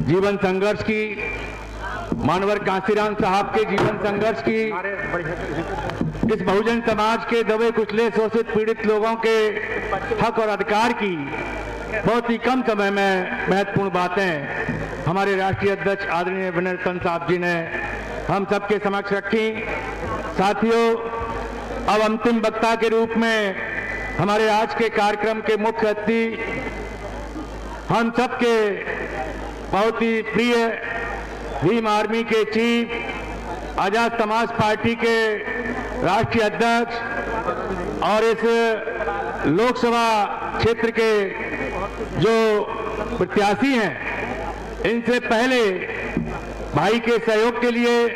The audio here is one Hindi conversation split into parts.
जीवन संघर्ष की, मानवर कांशीराम साहब के जीवन संघर्ष की, इस बहुजन समाज के दबे कुचले शोषित पीड़ित लोगों के हक और अधिकार की बहुत ही कम समय में महत्वपूर्ण बातें हमारे राष्ट्रीय अध्यक्ष आदरणीय विनय रतन साहब जी ने हम सबके समक्ष रखी। साथियों, अब अंतिम वक्ता के रूप में हमारे आज के कार्यक्रम के मुख्य अतिथि, हम सबके बहुत ही प्रिय भीम आर्मी के चीफ, आजाद समाज पार्टी के राष्ट्रीय अध्यक्ष और इस लोकसभा क्षेत्र के जो प्रत्याशी हैं, इनसे पहले भाई के सहयोग के लिए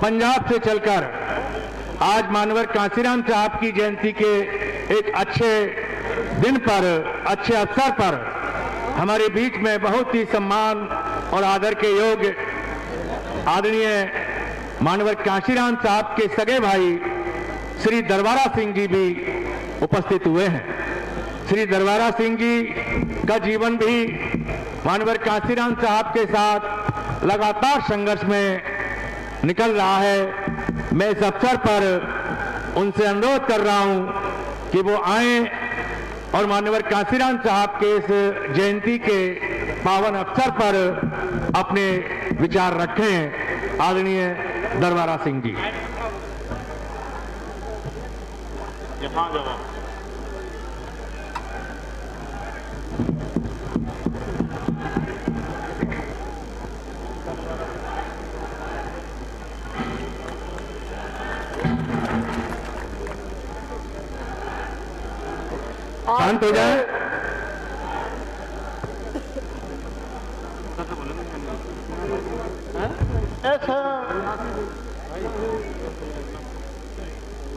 पंजाब से चलकर आज मानवर कांशीराम साहब की जयंती के एक अच्छे दिन पर, अच्छे अवसर पर हमारे बीच में बहुत ही सम्मान और आदर के योग्य आदरणीय मानवर कांशीराम साहब के सगे भाई श्री दरबारा सिंह जी भी उपस्थित हुए हैं। श्री दरबारा सिंह जी का जीवन भी मानवर कांशीराम साहब के साथ लगातार संघर्ष में निकल रहा है। मैं इस अवसर पर उनसे अनुरोध कर रहा हूं कि वो आए और मानवर कांशीराम साहब के इस जयंती के पावन अवसर पर अपने विचार रखें। आदरणीय दरबारा सिंह जी। शांत हो जाए। ऐसा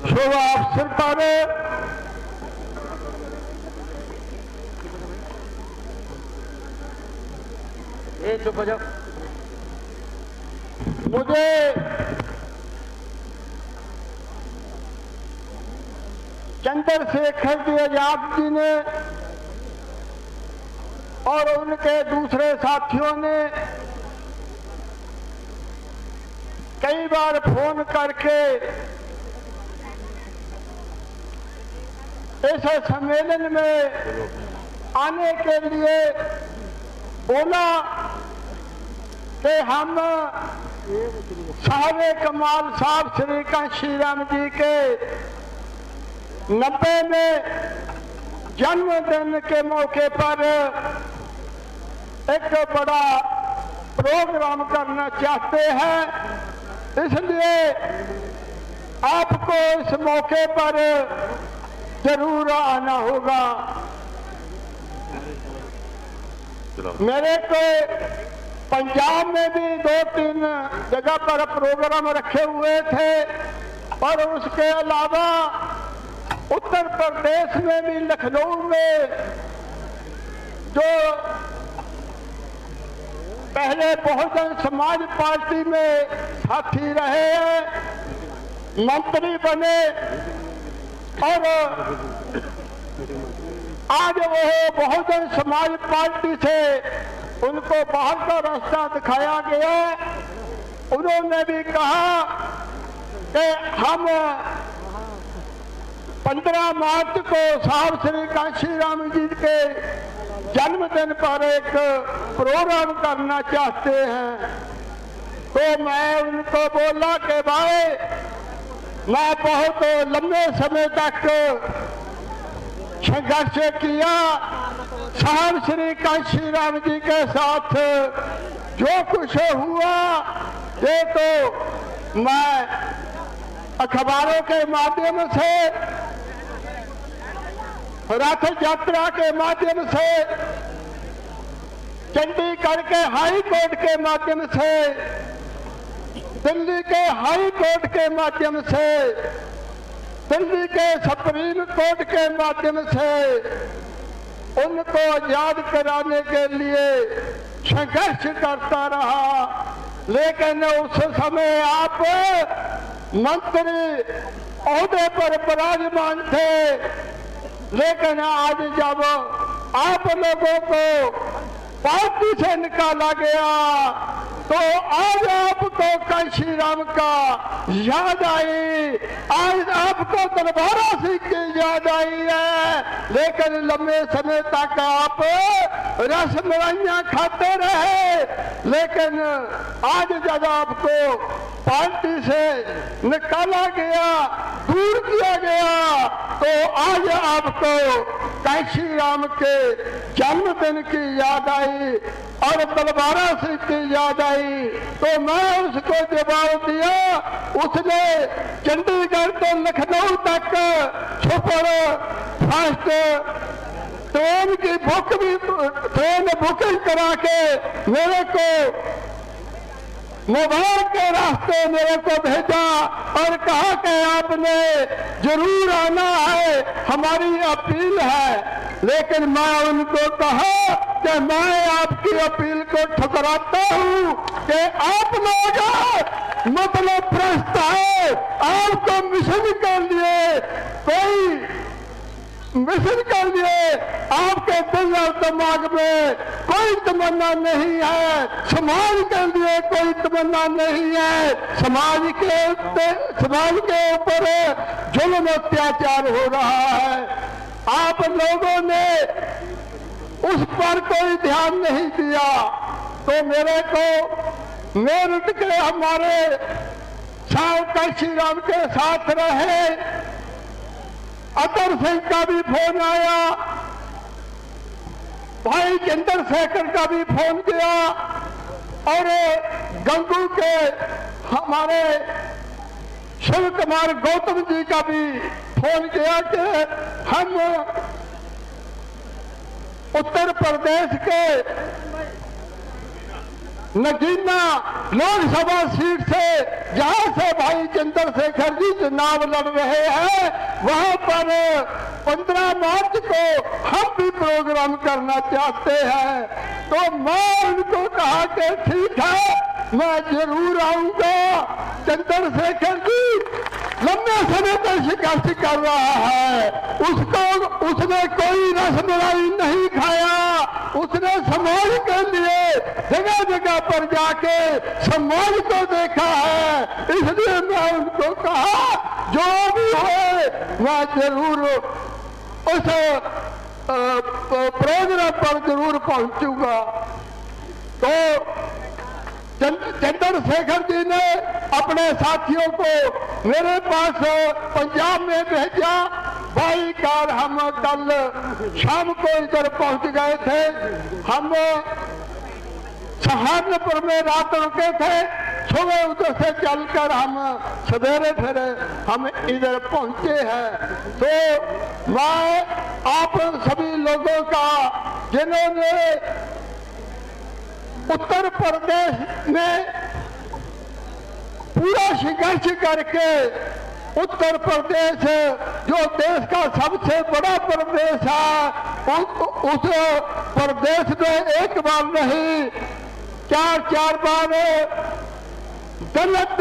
शुभ अवसर पर चुप हो जाओ। मुझे चंद्रशेखर जी आजाद जी ने और उनके दूसरे साथियों ने कई बार फोन करके इस सम्मेलन में आने के लिए बोला कि हम साहब कमाल साहब श्री कांशीराम जी के 90 में जन्मदिन के मौके पर एक बड़ा प्रोग्राम करना चाहते हैं, इसलिए आपको इस मौके पर जरूर आना होगा। मेरे को पंजाब में भी 2-3 जगह पर प्रोग्राम रखे हुए थे और उसके अलावा उत्तर प्रदेश में भी लखनऊ में जो पहले बहुजन समाज पार्टी में साथी रहे हैं, मंत्री बने और आज वो बहुजन समाज पार्टी से उनको बाहर का रास्ता दिखाया गया। उन्होंने भी कहा कि हम 15 मार्च को साहब श्री कांशीराम जी के जन्मदिन पर एक प्रोग्राम करना चाहते हैं। तो मैं उनको बोला कि भाई, मैं बहुत लंबे समय तक संघर्ष किया साहब श्री कांशीराम जी के साथ, जो कुछ हुआ ये तो मैं अखबारों के माध्यम से, रथ यात्रा के माध्यम से, चंडीगढ़ के हाई कोर्ट के माध्यम से, दिल्ली के हाई कोर्ट के माध्यम से, दिल्ली के सुप्रीम कोर्ट के माध्यम से उनको आजाद कराने के लिए संघर्ष करता रहा। लेकिन उस समय आप मंत्री ओहदे पर विराजमान थे, लेकिन आज जब आप लोगों को पार्टी से निकाला गया तो आज आपको काशी राम का याद आई, आज आपको दरबारा सिंह की याद आई है। लेकिन लंबे समय तक आप रसमलाइयां खाते रहे, लेकिन आज जब आपको पार्टी से निकाला गया, दूर किया गया, तो आज आपको काशी राम के जन्मदिन की याद आई और दरबारा सिंह की याद आई। तो मैं उसको जवाब दिया, उसने चंडीगढ़ से लखनऊ तक सुपर फास्ट ट्रेन की ट्रेन बुकिंग करा के मेरे को मोबाइल के रास्ते मेरे को भेजा और कहा कि आपने जरूर आना है, हमारी अपील है। लेकिन मैं उनको कहा कि मैं आपकी अपील को ठुकराता हूं कि आप लोग मतलब भ्रष्ट है, आपको मिशन के लिए आपके दिल और दिमाग में कोई तमन्ना नहीं है, समाज के लिए कोई तमन्ना नहीं है। समाज के ऊपर जुल्म अत्याचार हो रहा है, आप लोगों ने उस पर कोई ध्यान नहीं दिया। तो मेरे को मेरठ के हमारे साहब काशी राम के साथ रहे अतर सिंह का भी फोन आया, भाई चंद्रशेखर का भी फोन किया और गंगू के हमारे शिव कुमार गौतम जी का भी फोन किया कि हम उत्तर प्रदेश के नगीना लोकसभा सीट से जहां से भाई चंद्रशेखर जी चुनाव लड़ रहे हैं, वहां पर 15 मार्च को हम भी प्रोग्राम करना चाहते हैं। तो मैं उनको कहा कि ठीक है, मैं जरूर आऊंगा। चंद्रशेखर जी लंबे समय तक शिकायत कर रहा है, उसने कोई रसमलाई नहीं खाया, उसने समाज के लिए जगह जगह पर जाके समाज को देखा है। इसलिए मैं उनको कहा जो भी हो मैं जरूर उस प्रोग्राम पर जरूर पहुंचूंगा। तो चंद्रशेखर जी ने अपने साथियों को मेरे पास पंजाब में भेजा। भाई कार हम कल शाम को इधर पहुंच गए थे, हम सहारनपुर में रात रुके थे, सुबह उधर से चलकर हम सवेरे फिर हम इधर पहुंचे हैं। तो मैं आप सभी लोगों का जिन्होंने उत्तर प्रदेश में पूरा संघर्ष करके उत्तर प्रदेश जो देश का सबसे बड़ा प्रदेश है, उस प्रदेश में एक बार नहीं 4 बार दलित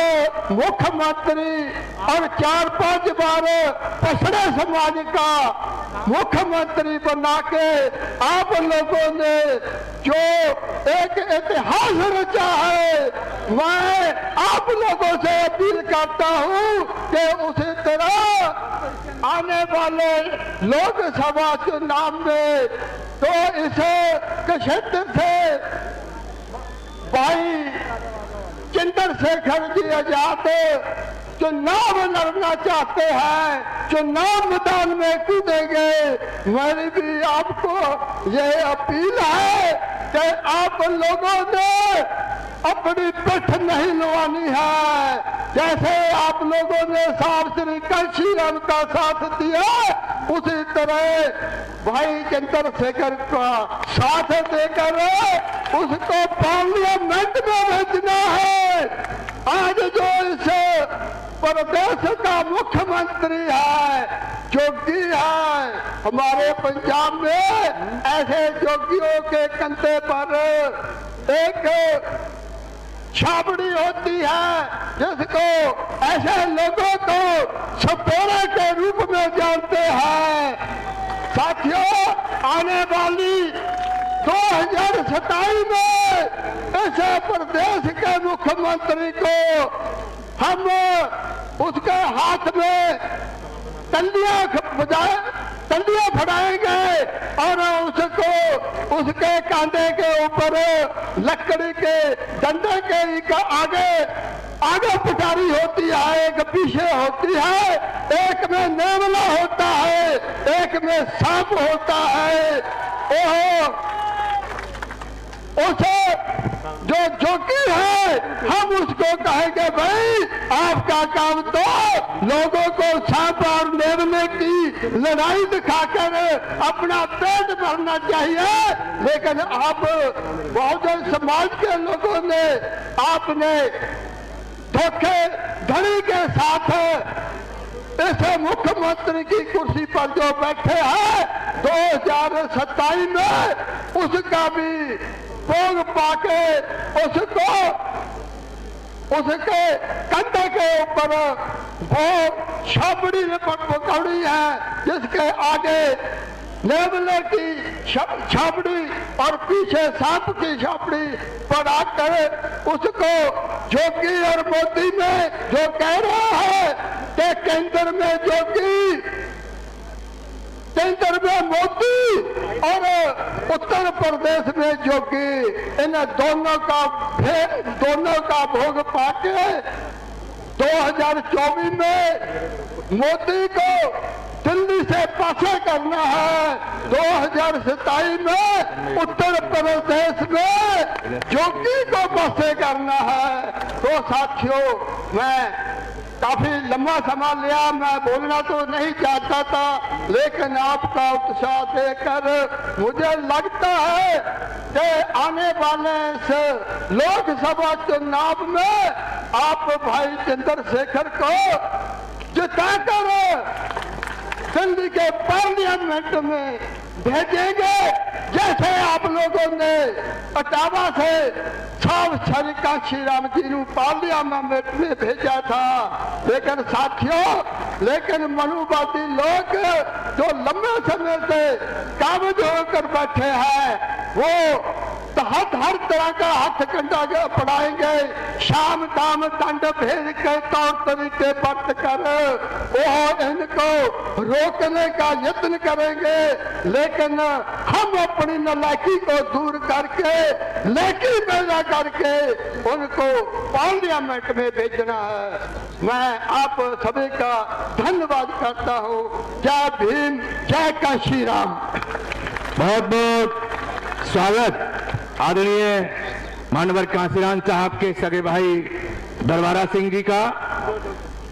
मुख्यमंत्री और 4-5 बार पछड़े समाज का मुख्यमंत्री बना के आप लोगों ने जो एक इतिहास रचा है, मैं आप लोगों से अपील करता हूं कि उसी तरह आने वाले लोकसभा चुनाव में तो इस क्षेत्र से भाई चंद्रशेखर जी आजाद चुनाव लड़ना चाहते हैं, चुनाव मैदान में कूदेंगे। मेरी भी आपको यह अपील है कि आप लोगों ने अपनी पिठ नहीं लुभानी है। जैसे आप लोगों ने साहब श्री काशी राम का साथ दिया, उसी तरह भाई चंद्रशेखर का साथ देकर उसको पार्लियामेंट में भेजना है। आज जो इस प्रदेश का मुख्यमंत्री है, जोगी है, हमारे पंजाब में ऐसे जोगियों के कंधे पर एक छाबड़ी होती है जिसको ऐसे लोगों को सपेरे के रूप में जानते हैं। साथियों, आने वाली 2027 में इस प्रदेश के मुख्यमंत्री को हम उसके हाथ में तंदियां फड़ाएंगे और उसको उसके कांधे के ऊपर लकड़ी के डंडे के आगे पिटारी होती है, एक पीछे होती है, एक में नेवला होता है, एक में सांप होता है। उसे जो जोकी है हम उसको कहेंगे भाई आपका काम तो लोगों को सांप और नेवले की लड़ाई दिखाकर अपना पेट भरना चाहिए, लेकिन आप बहुजन समाज के लोगों ने आपने धोखेधड़ी के साथ इस मुख्यमंत्री की कुर्सी पर जो बैठे हैं 2027 में उसका भी भोग पाके उसके कंधे के ऊपर वो छाबड़ी पकड़ी है जिसके आगे नेवले की छाबड़ी और पीछे सांप की छाबड़ी पड़ाकर उसको जोगी और मोदी में जो कह रहा है कि केंद्र में जोगी, केंद्र में मोदी और उत्तर प्रदेश में जोगी, इन दोनों का भोग पाके 2024 में मोदी को दिल्ली से पासे करना है, 2027 में उत्तर प्रदेश में जोगी को पासे करना है। तो साथियों, मैं काफी लंबा समय लिया, मैं बोलना तो नहीं चाहता था, लेकिन आपका उत्साह देखकर मुझे लगता है कि आने वाले इस लोकसभा चुनाव में आप भाई चंद्रशेखर को जिताकर दिल्ली के पार्लियामेंट में भेजेंगे, जैसे आप लोगों ने इटावा से छाव कांशीराम जी को पार्लियामेंट में भेजा था। लेकिन साथियों, लेकिन मनुवादी लोग जो लंबे समय से काबज होकर बैठे हैं वो हर तरह का हथकंडा पड़ाएंगे, शाम दाम दंड भेद के तौर तरीके बरत कर वो इनको रोकने का यत्न करेंगे, लेकिन हम अपनी नालायकी को दूर करके लायकी पैदा करके उनको पार्लियामेंट में भेजना है। मैं आप सभी का धन्यवाद करता हूँ। जय भीम, जय कांशीराम। बहुत बहुत स्वागत आदरणीय मानवर कांशीराम साहब के सगे भाई दरबारा सिंह जी का।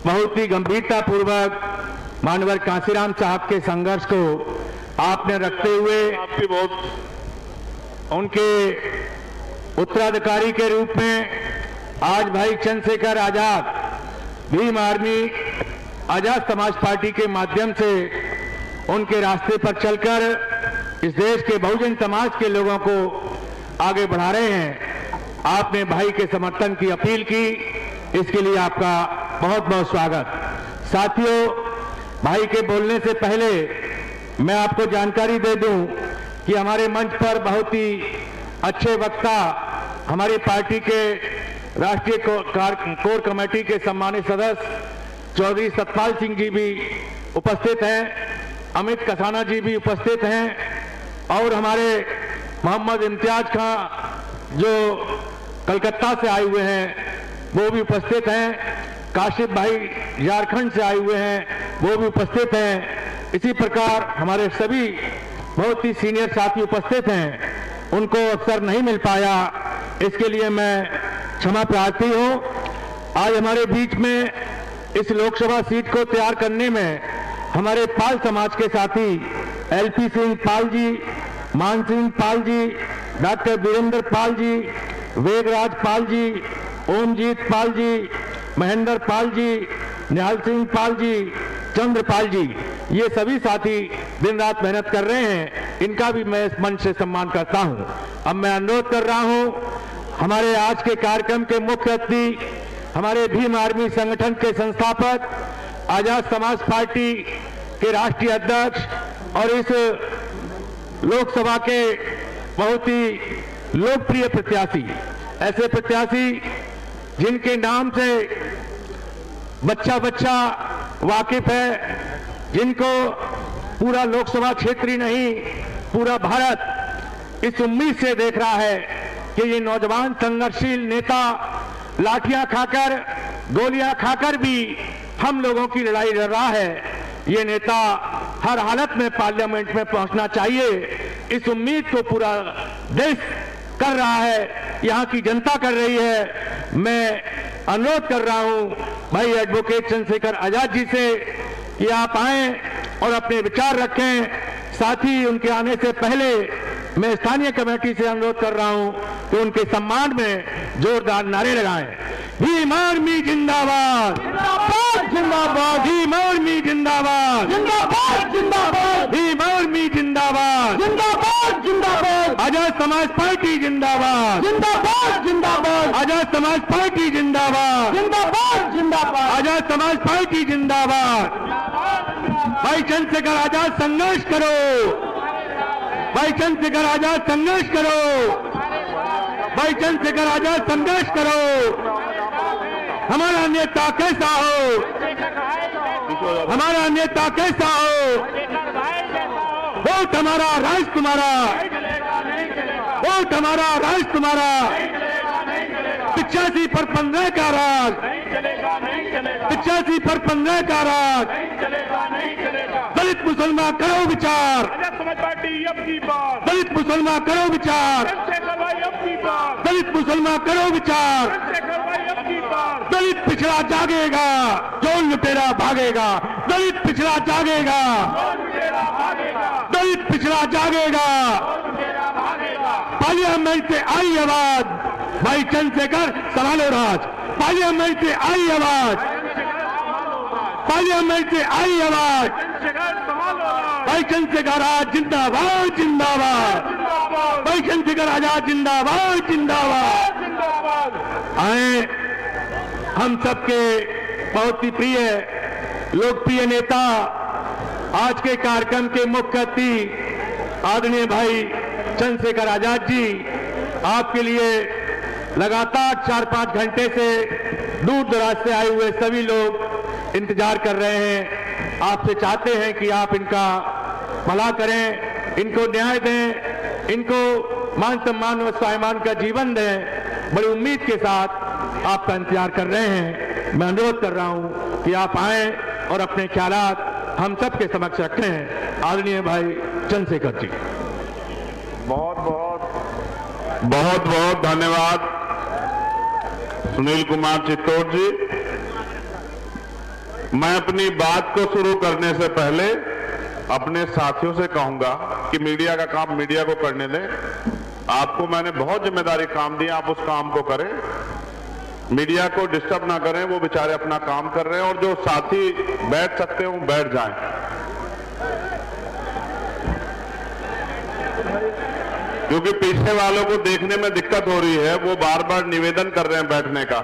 बहुत ही गंभीरता पूर्वक मानवर कांशीराम साहब के संघर्ष को आपने रखते हुए आपकी बहुत उनके उत्तराधिकारी के रूप में आज भाई चंद्रशेखर आजाद भीम आर्मी आजाद समाज पार्टी के माध्यम से उनके रास्ते पर चलकर इस देश के बहुजन समाज के लोगों को आगे बढ़ा रहे हैं। आपने भाई के समर्थन की अपील की, इसके लिए आपका बहुत बहुत स्वागत। साथियों, भाई के बोलने से पहले मैं आपको जानकारी दे दूं कि हमारे मंच पर बहुत ही अच्छे वक्ता हमारी पार्टी के राष्ट्रीय कोर कमेटी के सम्मानित सदस्य चौधरी सतपाल सिंह जी भी उपस्थित हैं, अमित कसाना जी भी उपस्थित हैं और हमारे मोहम्मद इम्तियाज खां जो कलकत्ता से आए हुए हैं वो भी उपस्थित हैं, काशिफ भाई झारखंड से आए हुए हैं वो भी उपस्थित हैं। इसी प्रकार हमारे सभी बहुत ही सीनियर साथी उपस्थित हैं, उनको अवसर नहीं मिल पाया, इसके लिए मैं क्षमा प्रार्थी हूँ। आज हमारे बीच में इस लोकसभा सीट को तैयार करने में हमारे पाल समाज के साथी एलपी सिंह पाल जी, मान सिंह पाल जी, डॉक्टर वीरेंद्र पाल जी, वेगराज पाल जी, ओमजीत पाल जी, महेंद्र पाल जी, निहाल सिंह पाल जी, चंद्र पाल जी, ये सभी साथी दिन रात मेहनत कर रहे हैं, इनका भी मैं इस मंच से सम्मान करता हूं। अब मैं अनुरोध कर रहा हूं हमारे आज के कार्यक्रम के मुख्य अतिथि, हमारे भीम आर्मी संगठन के संस्थापक, आजाद समाज पार्टी के राष्ट्रीय अध्यक्ष और इस लोकसभा के बहुत ही लोकप्रिय प्रत्याशी, ऐसे प्रत्याशी जिनके नाम से बच्चा बच्चा वाकिफ है, जिनको पूरा लोकसभा क्षेत्र ही नहीं पूरा भारत इस उम्मीद से देख रहा है कि ये नौजवान संघर्षशील नेता लाठियां खाकर गोलियां खाकर भी हम लोगों की लड़ाई लड़ रहा है। ये नेता हर हालत में पार्लियामेंट में पहुंचना चाहिए, इस उम्मीद को पूरा देश कर रहा है, यहाँ की जनता कर रही है। मैं अनुरोध कर रहा हूं भाई एडवोकेट चंद्रशेखर आजाद जी से कि आप आए और अपने विचार रखें। साथ ही उनके आने से पहले मैं स्थानीय कमेटी से अनुरोध कर रहा हूं कि उनके सम्मान में जोरदार नारे लगाएं। भीम आर्मी जिंदाबाद, जिंदाबाद, भीम आर्मी जिंदाबाद, जिंदाबाद, जिंदाबाद, भीम आर्मी जिंदाबाद, जिंदाबाद, जिंदाबाद, आजाद समाज पार्टी जिंदाबाद, जिंदाबाद, जिंदाबाद, आजाद समाज पार्टी जिंदाबाद, जिंदाबाद, जिंदाबाद, आजाद समाज पार्टी जिंदाबाद। भाई चंद्रशेखर आजाद संघर्ष करो, भाई चंद्रशेखर आजाद संघर्ष करो, भाई चंद्रशेखर आजाद संघर्ष करो। हमारा नेता कैसा हो, हमारा नेता कैसा हो, वोट हमारा राज तुम्हारा, वोट हमारा राज तुम्हारा। 85 पर 15 का राज, 85 पर 15 का राज। दलित मुसलमान करो विचार, समाज पार्टी अब की बात, दलित मुसलमान करो विचार, दलित मुसलमान करो विचार। दलित पिछड़ा जागेगा, चोर लुटेरा भागेगा, दलित पिछड़ा जागेगा, दलित पिछड़ा जागेगा। पार्लियामेंट से आई आवाज, भाई चंद्रशेखर संभालो राज। पार्लियामेंट से आई आवाज, पार्लियामेंट से आई आवाज। भाई चंद्रशेखर आजाद जिंदाबाद, जिंदाबाद, भाई चंद्रशेखर आजाद जिंदाबाद, जिंदाबाद। आए हम सबके बहुत ही प्रिय लोकप्रिय नेता, आज के कार्यक्रम के मुख्य अतिथि आदरणीय भाई चंद्रशेखर आजाद जी, आपके लिए लगातार 4-5 घंटे से दूर दराज से आए हुए सभी लोग इंतजार कर रहे हैं। आपसे चाहते हैं कि आप इनका भला करें, इनको न्याय दें, इनको मान सम्मान और स्वाभिमान का जीवन दें। बड़ी उम्मीद के साथ आपका इंतजार कर रहे हैं। मैं अनुरोध कर रहा हूं कि आप आए और अपने ख्यालात हम सबके समक्ष रखें। आदरणीय भाई चंद्रशेखर जी, बहुत बहुत धन्यवाद सुनील कुमार चित्तौड़ जी। मैं अपनी बात को शुरू करने से पहले अपने साथियों से कहूंगा कि मीडिया का काम मीडिया को करने दें। आपको मैंने बहुत जिम्मेदारी काम दिया, आप उस काम को करें, मीडिया को डिस्टर्ब ना करें। वो बेचारे अपना काम कर रहे हैं और जो साथी बैठ सकते हैं वो बैठ जाएं। क्योंकि पीछे वालों को देखने में दिक्कत हो रही है, वो बार बार निवेदन कर रहे हैं बैठने का।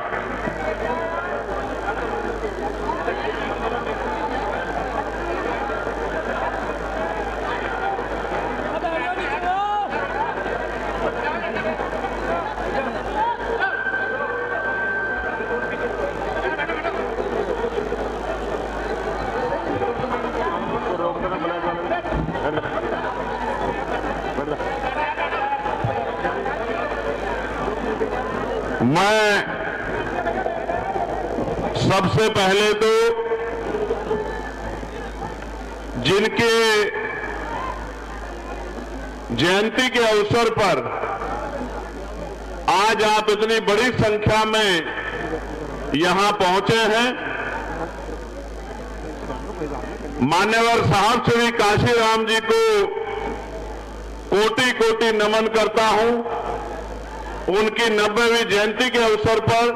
मैं सबसे पहले तो जिनके जयंती के अवसर पर आज आप इतनी बड़ी संख्या में यहां पहुंचे हैं, मान्यवर साहब श्री काशीराम जी को कोटि कोटि नमन करता हूं। उनकी 90वीं जयंती के अवसर पर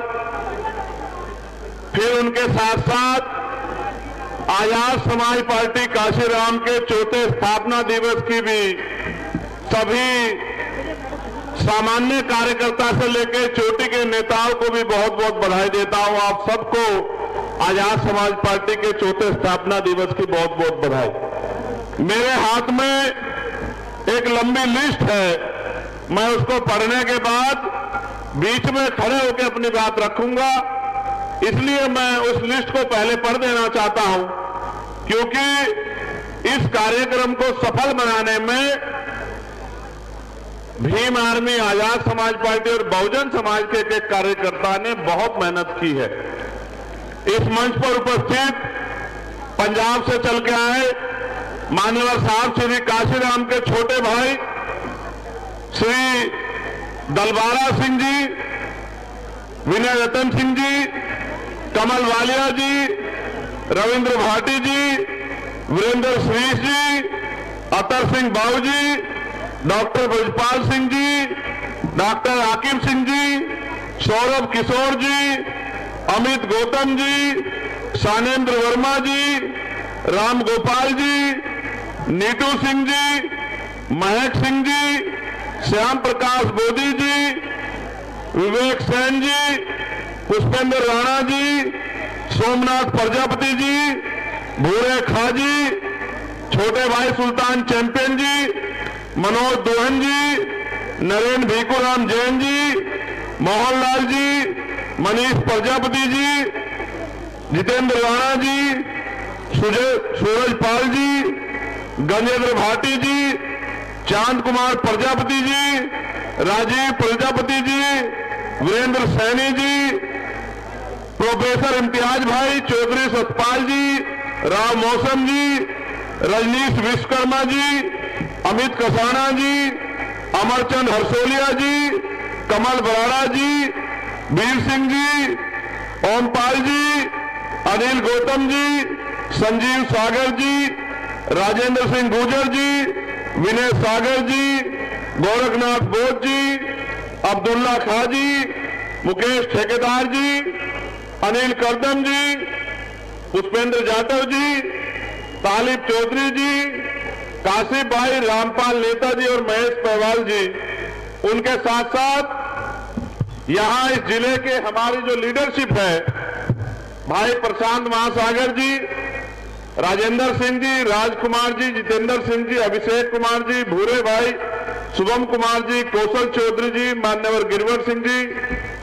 फिर उनके साथ साथ आजाद समाज पार्टी काशीराम के चौथे स्थापना दिवस की भी सभी सामान्य कार्यकर्ता से लेकर चोटी के नेताओं को भी बहुत बहुत बधाई देता हूं। आप सबको आजाद समाज पार्टी के चौथे स्थापना दिवस की बहुत बहुत बधाई। मेरे हाथ में एक लंबी लिस्ट है मैं उसको पढ़ने के बाद बीच में खड़े होकर अपनी बात रखूंगा। इसलिए मैं उस लिस्ट को पहले पढ़ देना चाहता हूं, क्योंकि इस कार्यक्रम को सफल बनाने में भीम आर्मी, आजाद समाज पार्टी और बहुजन समाज के एक कार्यकर्ता ने बहुत मेहनत की है। इस मंच पर उपस्थित पंजाब से चल के आए मान्यवर साहब श्री काशीराम के छोटे भाई श्री दलबारा सिंह जी, विनय रतन सिंह जी, कमल वालिया जी, रविंद्र भाटी जी, वीरेंद्र श्रीश जी, अतर सिंह बाबू जी, डॉक्टर ब्रजपाल सिंह जी, डॉक्टर आकिब सिंह जी, सौरभ किशोर जी, अमित गौतम जी, शानेन्द्र वर्मा जी, राम गोपाल जी, नीतू सिंह जी, महक सिंह जी, श्याम प्रकाश बोधी जी, विवेक सेन जी, पुष्पेंद्र राणा जी, सोमनाथ प्रजापति जी, भूरे खा जी, छोटे भाई सुल्तान चैंपियन जी, मनोज दोहन जी, नरेंद्र भीखूराम जैन जी, मोहनलाल जी, मनीष प्रजापति जी, जितेंद्र राणा जी, सूरज पाल जी, गजेंद्र भाटी जी, चांद कुमार प्रजापति जी, राजीव प्रजापति जी, वीरेंद्र सैनी जी, प्रोफेसर इम्तियाज भाई चौधरी सतपाल जी, राव मौसम जी, रजनीश विश्वकर्मा जी, अमित कसाना जी, अमरचंद हरसोलिया जी, कमल बराड़ा जी, वीर सिंह जी, ओमपाल जी, अनिल गौतम जी, संजीव सागर जी, राजेंद्र सिंह गुर्जर जी, विनय सागर जी, गोरखनाथ बोध जी, अब्दुल्ला खा जी, मुकेश ठेकेदार जी, अनिल करदम जी, पुष्पेंद्र जाटव जी, तालिब चौधरी जी, काशिफ भाई, रामपाल नेताजी और महेश पहवाल जी। उनके साथ साथ यहां इस जिले के हमारी जो लीडरशिप है, भाई प्रशांत महासागर जी, राजेंद्र सिंह जी, राजकुमार जी, जितेंद्र सिंह जी, अभिषेक कुमार जी, भूरे भाई, शुभम कुमार जी, कौशल चौधरी जी, मान्यवर गिरवर सिंह जी,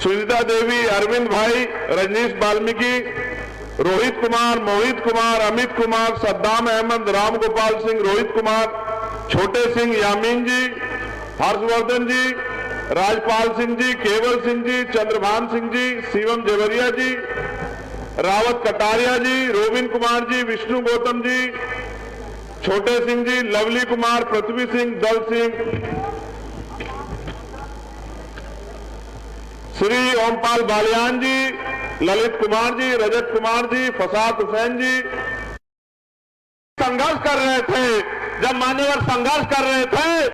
सुनीता देवी, अरविंद भाई, रजनीश वाल्मीकि, रोहित कुमार, मोहित कुमार, अमित कुमार, सद्दाम अहमद, राम गोपाल सिंह, रोहित कुमार, छोटे सिंह, यामीन जी, हर्षवर्धन जी, राजपाल सिंह जी, केवल सिंह जी, चंद्रभान सिंह जी, शिवम जेवरिया जी, रावत कटारिया जी, रोबिन कुमार जी, विष्णु गौतम जी, छोटे सिंह जी, लवली कुमार, पृथ्वी सिंह, दल सिंह, श्री ओमपाल बालियान जी, ललित कुमार जी, रजत कुमार जी, फसाद हुसैन जी संघर्ष कर रहे थे। जब मान्यवर संघर्ष कर रहे थे,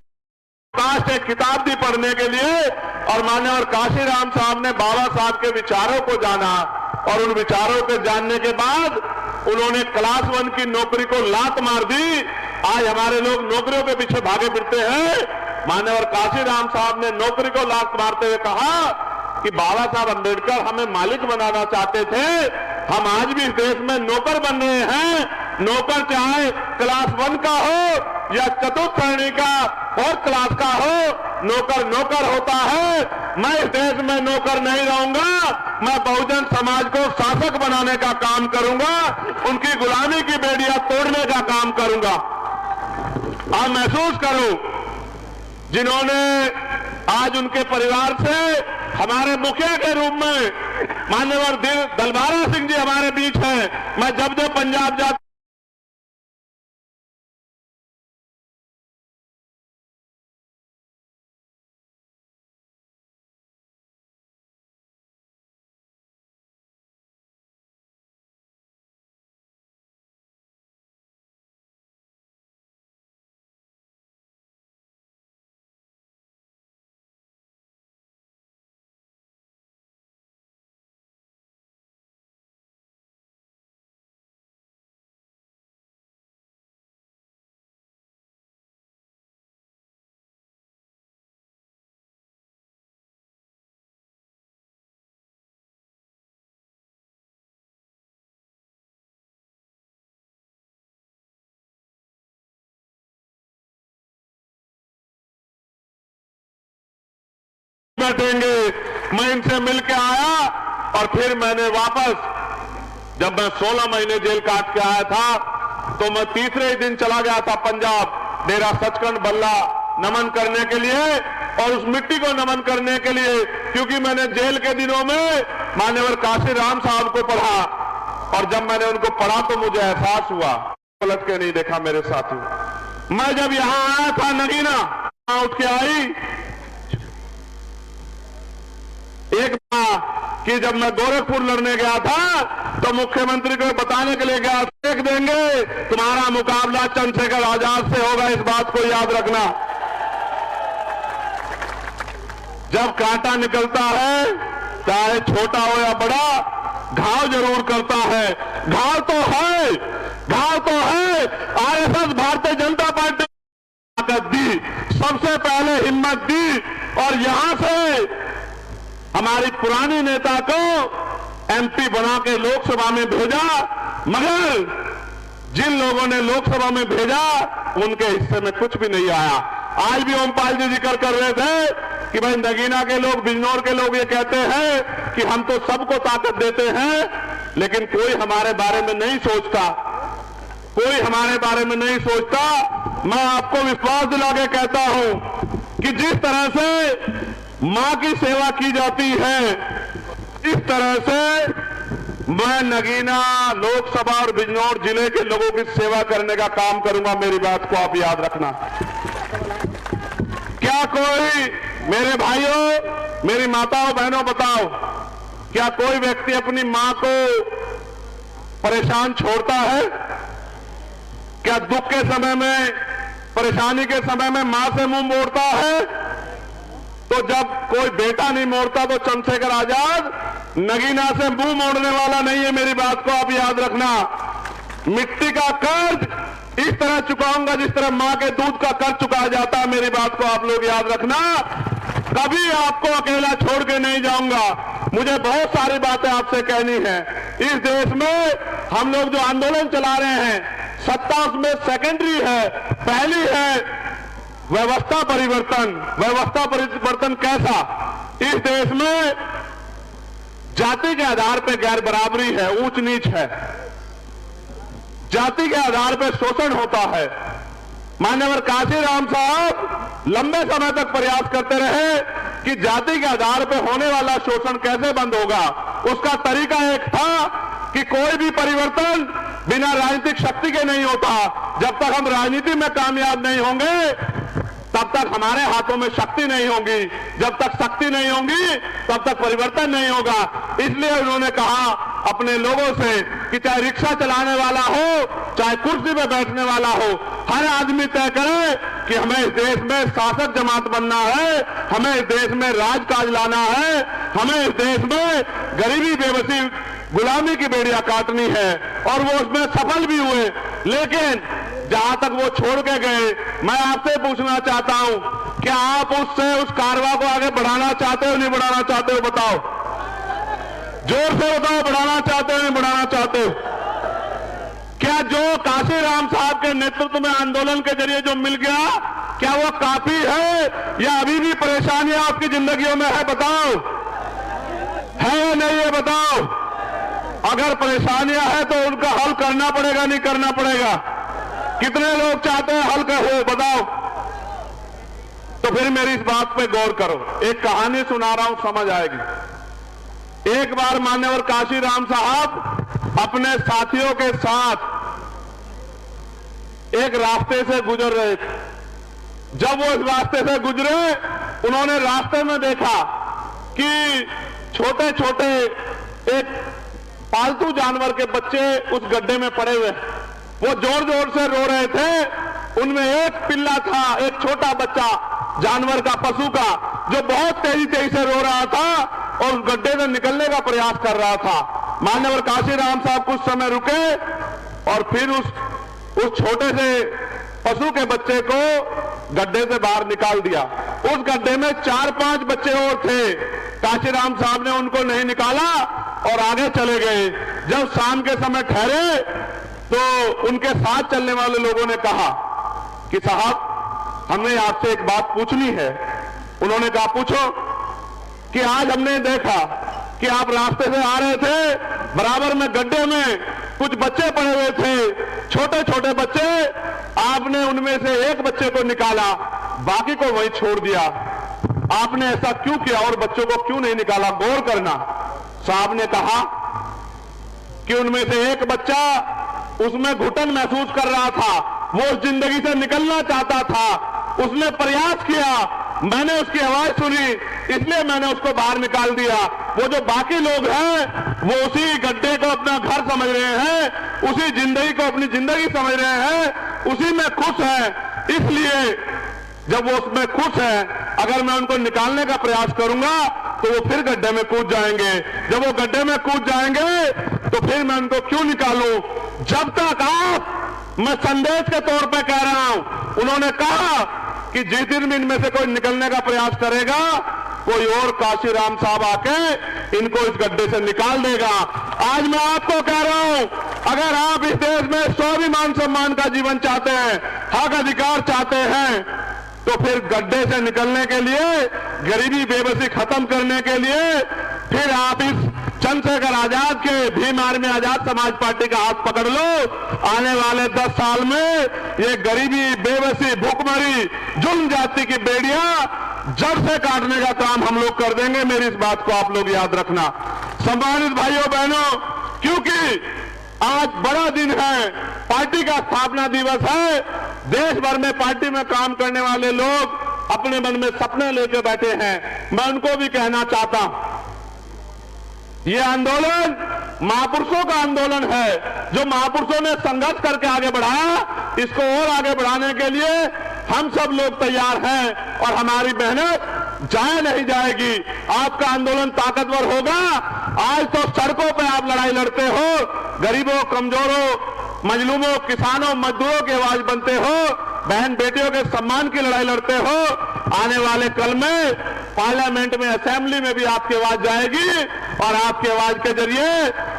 काश एक किताब दी पढ़ने के लिए, और मान्यवर काशीराम साहब ने बाबा साहब के विचारों को जाना, और उन विचारों को जानने के बाद उन्होंने क्लास 1 की नौकरी को लात मार दी। आज हमारे लोग नौकरियों के पीछे भागे फिरते हैं। मान्यवर काशीराम साहब ने नौकरी को लात मारते हुए कहा कि बाबा साहब अंबेडकर हमें मालिक बनाना चाहते थे, हम आज भी इस देश में नौकर बन रहे हैं। नौकर चाहे क्लास 1 का हो या चतुर्थ श्रेणी का और क्लास का हो, नौकर नौकर होता है। मैं इस देश में नौकर नहीं रहूंगा, मैं बहुजन समाज को शासक बनाने का काम करूंगा, उनकी गुलामी की बेड़ियां तोड़ने का काम करूंगा। आप महसूस करो, जिन्होंने आज उनके परिवार से हमारे मुखिया के रूप में मान्यवर दलबारा सिंह जी हमारे बीच हैं। मैं जब जब पंजाब जाता बैठेंगे। मैं इनसे मिलके आया और फिर मैंने वापस, जब मैं 16 महीने जेल काट के आया था तो मैं तीसरे ही दिन चला गया था पंजाब, डेरा सचखंड बल्ला नमन करने के लिए और उस मिट्टी को नमन करने के लिए, क्योंकि मैंने जेल के दिनों में मान्यवर काशीराम साहब को पढ़ा और जब मैंने उनको पढ़ा तो मुझे एहसास हुआ, पलट के नहीं देखा मेरे साथियों। मैं जब यहां आया था नगीना, उठ के आई एक बार कि जब मैं गोरखपुर लड़ने गया था तो मुख्यमंत्री को बताने के लिए गया, देख देंगे तुम्हारा मुकाबला चंद्रशेखर आजाद से होगा, इस बात को याद रखना। जब कांटा निकलता है चाहे छोटा हो या बड़ा, घाव जरूर करता है। घाव तो है, घाव तो है। आरएसएस भारतीय जनता पार्टी ताकत दी, सबसे पहले हिम्मत दी और यहां से हमारी पुरानी नेता को एमपी बना के लोकसभा में भेजा, मगर जिन लोगों ने लोकसभा में भेजा उनके हिस्से में कुछ भी नहीं आया। आज भी ओमपाल जी जिक्र कर रहे थे कि भाई नगीना के लोग, बिजनौर के लोग ये कहते हैं कि हम तो सबको ताकत देते हैं, लेकिन कोई हमारे बारे में नहीं सोचता, कोई हमारे बारे में नहीं सोचता। मैं आपको विश्वास दिला के कहता हूं कि जिस तरह से मां की सेवा की जाती है, इस तरह से मैं नगीना, लोकसभा और बिजनौर जिले के लोगों की सेवा करने का काम करूंगा। मेरी बात को आप याद रखना। क्या कोई, मेरे भाइयों, मेरी माताओं बहनों, बताओ, क्या कोई व्यक्ति अपनी मां को परेशान छोड़ता है? क्या दुख के समय में, परेशानी के समय में मां से मुंह मोड़ता है? तो जब कोई बेटा नहीं मोड़ता तो चंद्रशेखर आजाद नगीना से मुंह मोड़ने वाला नहीं है। मेरी बात को आप याद रखना। मिट्टी का कर्ज इस तरह चुकाऊंगा जिस तरह मां के दूध का कर्ज चुकाया जाता है। मेरी बात को आप लोग याद रखना। कभी आपको अकेला छोड़ के नहीं जाऊंगा। मुझे बहुत सारी बातें आपसे कहनी है। इस देश में हम लोग जो आंदोलन चला रहे हैं, सत्ता उसमें सेकेंडरी है, पहली है व्यवस्था परिवर्तन। व्यवस्था परिवर्तन कैसा? इस देश में जाति के आधार पर गैर बराबरी है, ऊंच नीच है, जाति के आधार पर शोषण होता है। मान्यवर काशीराम साहब लंबे समय तक प्रयास करते रहे कि जाति के आधार पर होने वाला शोषण कैसे बंद होगा। उसका तरीका एक था कि कोई भी परिवर्तन बिना राजनीतिक शक्ति के नहीं होता। जब तक हम राजनीति में कामयाब नहीं होंगे तब तक हमारे हाथों में शक्ति नहीं होगी। जब तक शक्ति नहीं होगी तब तक परिवर्तन नहीं होगा। इसलिए उन्होंने कहा अपने लोगों से कि चाहे रिक्शा चलाने वाला हो, चाहे कुर्सी पे बैठने वाला हो, हर आदमी तय करे कि हमें इस देश में शासक जमात बनना है, हमें इस देश में राजकाज लाना है, हमें इस देश में गरीबी, बेबसी, गुलामी की बेड़ियां काटनी है। और वो उसमें सफल भी हुए। लेकिन जहां तक वो छोड़ के गए, मैं आपसे पूछना चाहता हूं, क्या आप उससे उस कारवां को आगे बढ़ाना चाहते हो, नहीं बढ़ाना चाहते हो? बताओ, जोर से बताओ, बढ़ाना चाहते हो, नहीं बढ़ाना चाहते हो? क्या जो काशीराम साहब के नेतृत्व में आंदोलन के जरिए जो मिल गया, क्या वो काफी है या अभी भी परेशानियां आपकी जिंदगियों में है? बताओ, है या नहीं है? बताओ। अगर परेशानियां हैं तो उनका हल करना पड़ेगा, नहीं करना पड़ेगा? कितने लोग चाहते हैं हल हो? बताओ। तो फिर मेरी इस बात पे गौर करो। एक कहानी सुना रहा हूं, समझ आएगी। एक बार मान्यवर काशीराम साहब अपने साथियों के साथ एक रास्ते से गुजर रहे थे। जब वो इस रास्ते से गुजरे, उन्होंने रास्ते में देखा कि छोटे छोटे एक पालतू जानवर के बच्चे उस गड्ढे में पड़े हुए। वो जोर जोर से रो रहे थे। उनमें एक पिल्ला था, एक छोटा बच्चा जानवर का, पशु का, जो बहुत तेजी तेजी से रो रहा था और उस गड्ढे से निकलने का प्रयास कर रहा था। मान्यवर काशीराम साहब कुछ समय रुके और फिर उस छोटे से पशु के बच्चे को गड्ढे से बाहर निकाल दिया। उस गड्ढे में 4-5 बच्चे और थे। काशीराम साहब ने उनको नहीं निकाला और आगे चले गए। जब शाम के समय ठहरे तो उनके साथ चलने वाले लोगों ने कहा कि साहब, हमने आपसे एक बात पूछनी है। उन्होंने कहा, पूछो। कि आज हमने देखा कि आप रास्ते से आ रहे थे, बराबर में गड्ढे में कुछ बच्चे पड़े हुए थे, छोटे छोटे बच्चे। आपने उनमें से एक बच्चे को निकाला, बाकी को वहीं छोड़ दिया। आपने ऐसा क्यों किया और बच्चों को क्यों नहीं निकाला? गौर करना। साहब ने कहा कि उनमें से एक बच्चा उसमें घुटन महसूस कर रहा था, वो उस जिंदगी से निकलना चाहता था, उसने प्रयास किया, मैंने उसकी आवाज सुनी, इसलिए मैंने उसको बाहर निकाल दिया। वो जो बाकी लोग हैं वो उसी गड्ढे को अपना घर समझ रहे हैं, उसी जिंदगी को अपनी जिंदगी समझ रहे हैं, उसी में खुश हैं। इसलिए जब वो उसमें खुश हैं, अगर मैं उनको निकालने का प्रयास करूंगा तो वो फिर गड्ढे में कूद जाएंगे। जब वो गड्ढे में कूद जाएंगे तो फिर मैं उनको क्यों निकालूं? जब तक मैं संदेश के तौर पे कह रहा हूं, उन्होंने कहा कि जिस दिन भी इनमें से कोई निकलने का प्रयास करेगा, कोई और काशीराम साहब आके इनको इस गड्ढे से निकाल देगा। आज मैं आपको कह रहा हूं, अगर आप इस देश में स्वाभिमान सम्मान का जीवन चाहते हैं, हक अधिकार चाहते हैं, तो फिर गड्ढे से निकलने के लिए, गरीबी बेबसी खत्म करने के लिए, फिर आप इस चंद्रशेखर आजाद के भीम आर्मी आजाद समाज पार्टी का हाथ पकड़ लो। आने वाले 10 साल में ये गरीबी बेबसी भूखमरी जुल्म जाति की बेड़ियां जड़ से काटने का काम हम लोग कर देंगे। मेरी इस बात को आप लोग याद रखना। सम्मानित भाइयों बहनों, क्योंकि आज बड़ा दिन है, पार्टी का स्थापना दिवस है। देश भर में पार्टी में काम करने वाले लोग अपने मन में सपने लेकर बैठे हैं। मैं उनको भी कहना चाहता हूं, ये आंदोलन महापुरुषों का आंदोलन है, जो महापुरुषों ने संघर्ष करके आगे बढ़ाया। इसको और आगे बढ़ाने के लिए हम सब लोग तैयार हैं और हमारी मेहनत जाए नहीं जाएगी। आपका आंदोलन ताकतवर होगा। आज तो सड़कों पे आप लड़ाई लड़ते हो, गरीबों, कमजोरों, मजलूमों, किसानों, मजदूरों की आवाज बनते हो, बहन बेटियों के सम्मान की लड़ाई लड़ते हो। आने वाले कल में पार्लियामेंट में, असेंबली में भी आपकी आवाज जाएगी और आपकी आवाज के जरिए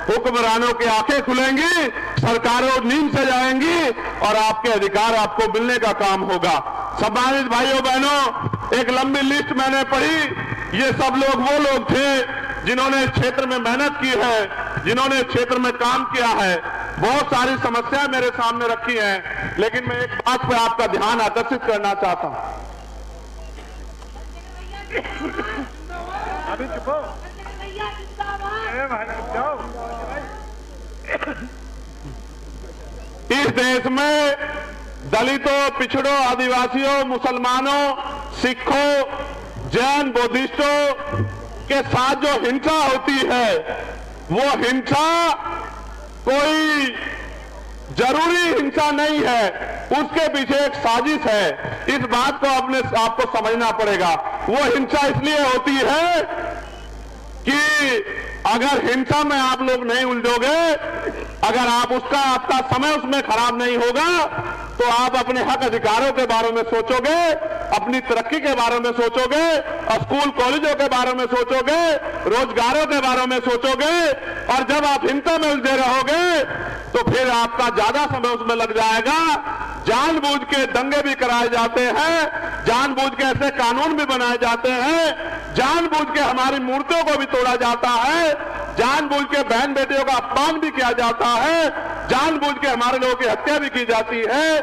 हुक्मरानों की आंखें खुलेंगी, सरकारों नींद से जाएंगी और आपके अधिकार आपको मिलने का काम होगा। सम्मानित भाइयों बहनों, एक लंबी लिस्ट मैंने पढ़ी। ये सब लोग वो लोग थे जिन्होंने क्षेत्र में मेहनत की है, जिन्होंने क्षेत्र में काम किया है। बहुत सारी समस्याएं मेरे सामने रखी हैं, लेकिन मैं एक बात पर आपका ध्यान आकर्षित करना चाहता हूं। अभी चुप हो। इस देश में दलितों, पिछड़ों, आदिवासियों, मुसलमानों, सिखों, जैन, बुद्धिस्टों के साथ जो हिंसा होती है, वो हिंसा कोई जरूरी हिंसा नहीं है, उसके पीछे एक साजिश है। इस बात को आपको समझना पड़ेगा। वो हिंसा इसलिए होती है कि अगर हिंसा में आप लोग नहीं उलझोगे, अगर आपका समय उसमें खराब नहीं होगा, तो आप अपने हक अधिकारों के बारे में सोचोगे, अपनी तरक्की के बारे में सोचोगे, स्कूल कॉलेजों के बारे में सोचोगे, रोजगारों के बारे में सोचोगे। और जब आप हिंसा में उलझे रहोगे तो फिर आपका ज्यादा समय उसमें लग जाएगा। जानबूझ के दंगे भी कराए जाते हैं, जानबूझ के ऐसे कानून भी बनाए जाते हैं, जानबूझ के हमारी मूर्तियों को भी तोड़ा जाता है, जानबूझ के बहन बेटियों का अपमान भी किया जाता है, जानबूझ के हमारे लोगों की हत्या भी की जाती है,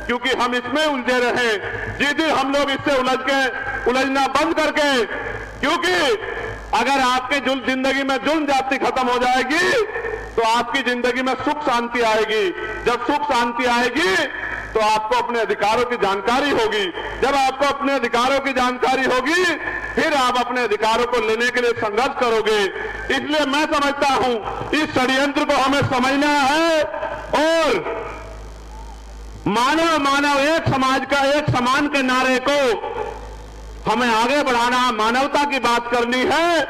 क्योंकि हम इसमें उलझे रहे। जिस दिन हम लोग इससे उलझना बंद करके, क्योंकि अगर आपके जिंदगी में जुल्म जाति खत्म हो जाएगी तो आपकी जिंदगी में सुख शांति आएगी। जब सुख शांति आएगी तो आपको अपने अधिकारों की जानकारी होगी। जब आपको अपने अधिकारों की जानकारी होगी, फिर आप अपने अधिकारों को लेने के लिए संघर्ष करोगे। इसलिए मैं समझता हूं इस षड्यंत्र को हमें समझना है और मानव मानव एक समाज का एक समान के नारे को हमें आगे बढ़ाना, मानवता की बात करनी है।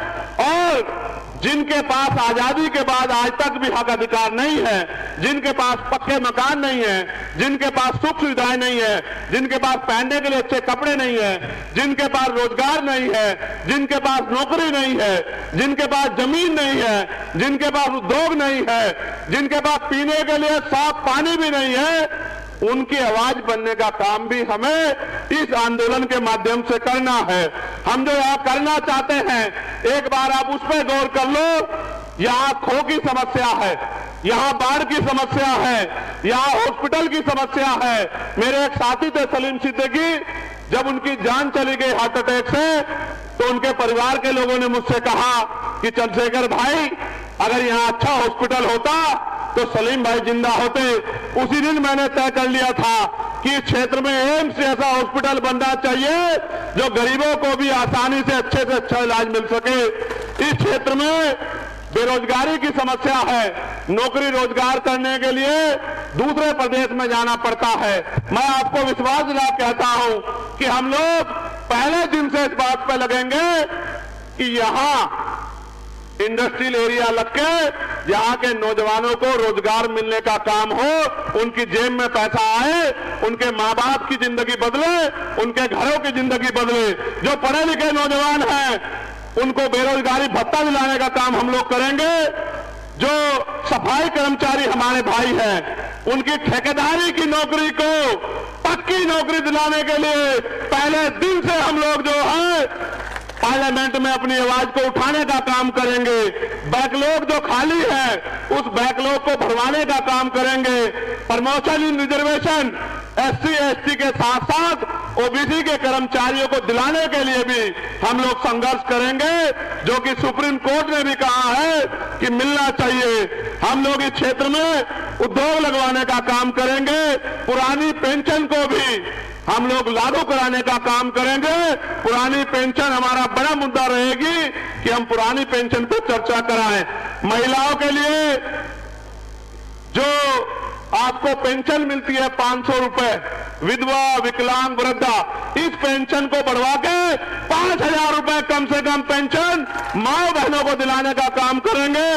और जिनके पास आजादी के बाद आज तक भी हक अधिकार नहीं है, जिनके पास पक्के मकान नहीं है, जिनके पास सुख सुविधाएं नहीं है, जिनके पास पहनने के लिए अच्छे कपड़े नहीं है, जिनके पास रोजगार नहीं है, जिनके पास नौकरी नहीं है, जिनके पास जमीन नहीं है, जिनके पास उद्योग नहीं है, जिनके पास पीने के लिए साफ पानी भी नहीं है, उनकी आवाज बनने का काम भी हमें इस आंदोलन के माध्यम से करना है। हम जो यहाँ करना चाहते हैं, एक बार आप उस पर गौर कर लो। यहाँ खो की समस्या है, यहाँ बाढ़ की समस्या है, यहाँ हॉस्पिटल की समस्या है। मेरे एक साथी थे सलीम सिद्दीकी, जब उनकी जान चली गई हार्ट अटैक से, तो उनके परिवार के लोगों ने मुझसे कहा कि चंद्रशेखर भाई, अगर यहाँ अच्छा हॉस्पिटल होता तो सलीम भाई जिंदा होते। उसी दिन मैंने तय कर लिया था कि इस क्षेत्र में एम्स जैसा हॉस्पिटल बनना चाहिए, जो गरीबों को भी आसानी से अच्छा इलाज मिल सके। इस क्षेत्र में बेरोजगारी की समस्या है, नौकरी रोजगार करने के लिए दूसरे प्रदेश में जाना पड़ता है। मैं आपको विश्वास दिला कहता हूं कि हम लोग पहले दिन से इस बात पर लगेंगे कि यहां इंडस्ट्रियल एरिया लग के यहाँ के नौजवानों को रोजगार मिलने का काम हो, उनकी जेब में पैसा आए, उनके माँ बाप की जिंदगी बदले, उनके घरों की जिंदगी बदले। जो पढ़े लिखे नौजवान हैं उनको बेरोजगारी भत्ता दिलाने का काम हम लोग करेंगे। जो सफाई कर्मचारी हमारे भाई हैं, उनकी ठेकेदारी की नौकरी को पक्की नौकरी दिलाने के लिए पहले दिन से हम लोग जो है पार्लियामेंट में अपनी आवाज को उठाने का काम करेंगे। बैकलॉग जो खाली है, उस बैकलॉग को भरवाने का काम करेंगे। प्रमोशन इन रिजर्वेशन SC ST के साथ साथ OBC के कर्मचारियों को दिलाने के लिए भी हम लोग संघर्ष करेंगे, जो कि सुप्रीम कोर्ट ने भी कहा है कि मिलना चाहिए। हम लोग इस क्षेत्र में उद्योग लगवाने का काम करेंगे। पुरानी पेंशन को भी हम लोग लागू कराने का काम करेंगे। पुरानी पेंशन हमारा बड़ा मुद्दा रहेगी कि हम पुरानी पेंशन पर चर्चा कराएं। महिलाओं के लिए जो आपको पेंशन मिलती है 500 रुपए, विधवा, विकलांग, वृद्धा, इस पेंशन को बढ़वा के 5000 रुपए कम से कम पेंशन माँ बहनों को दिलाने का काम करेंगे।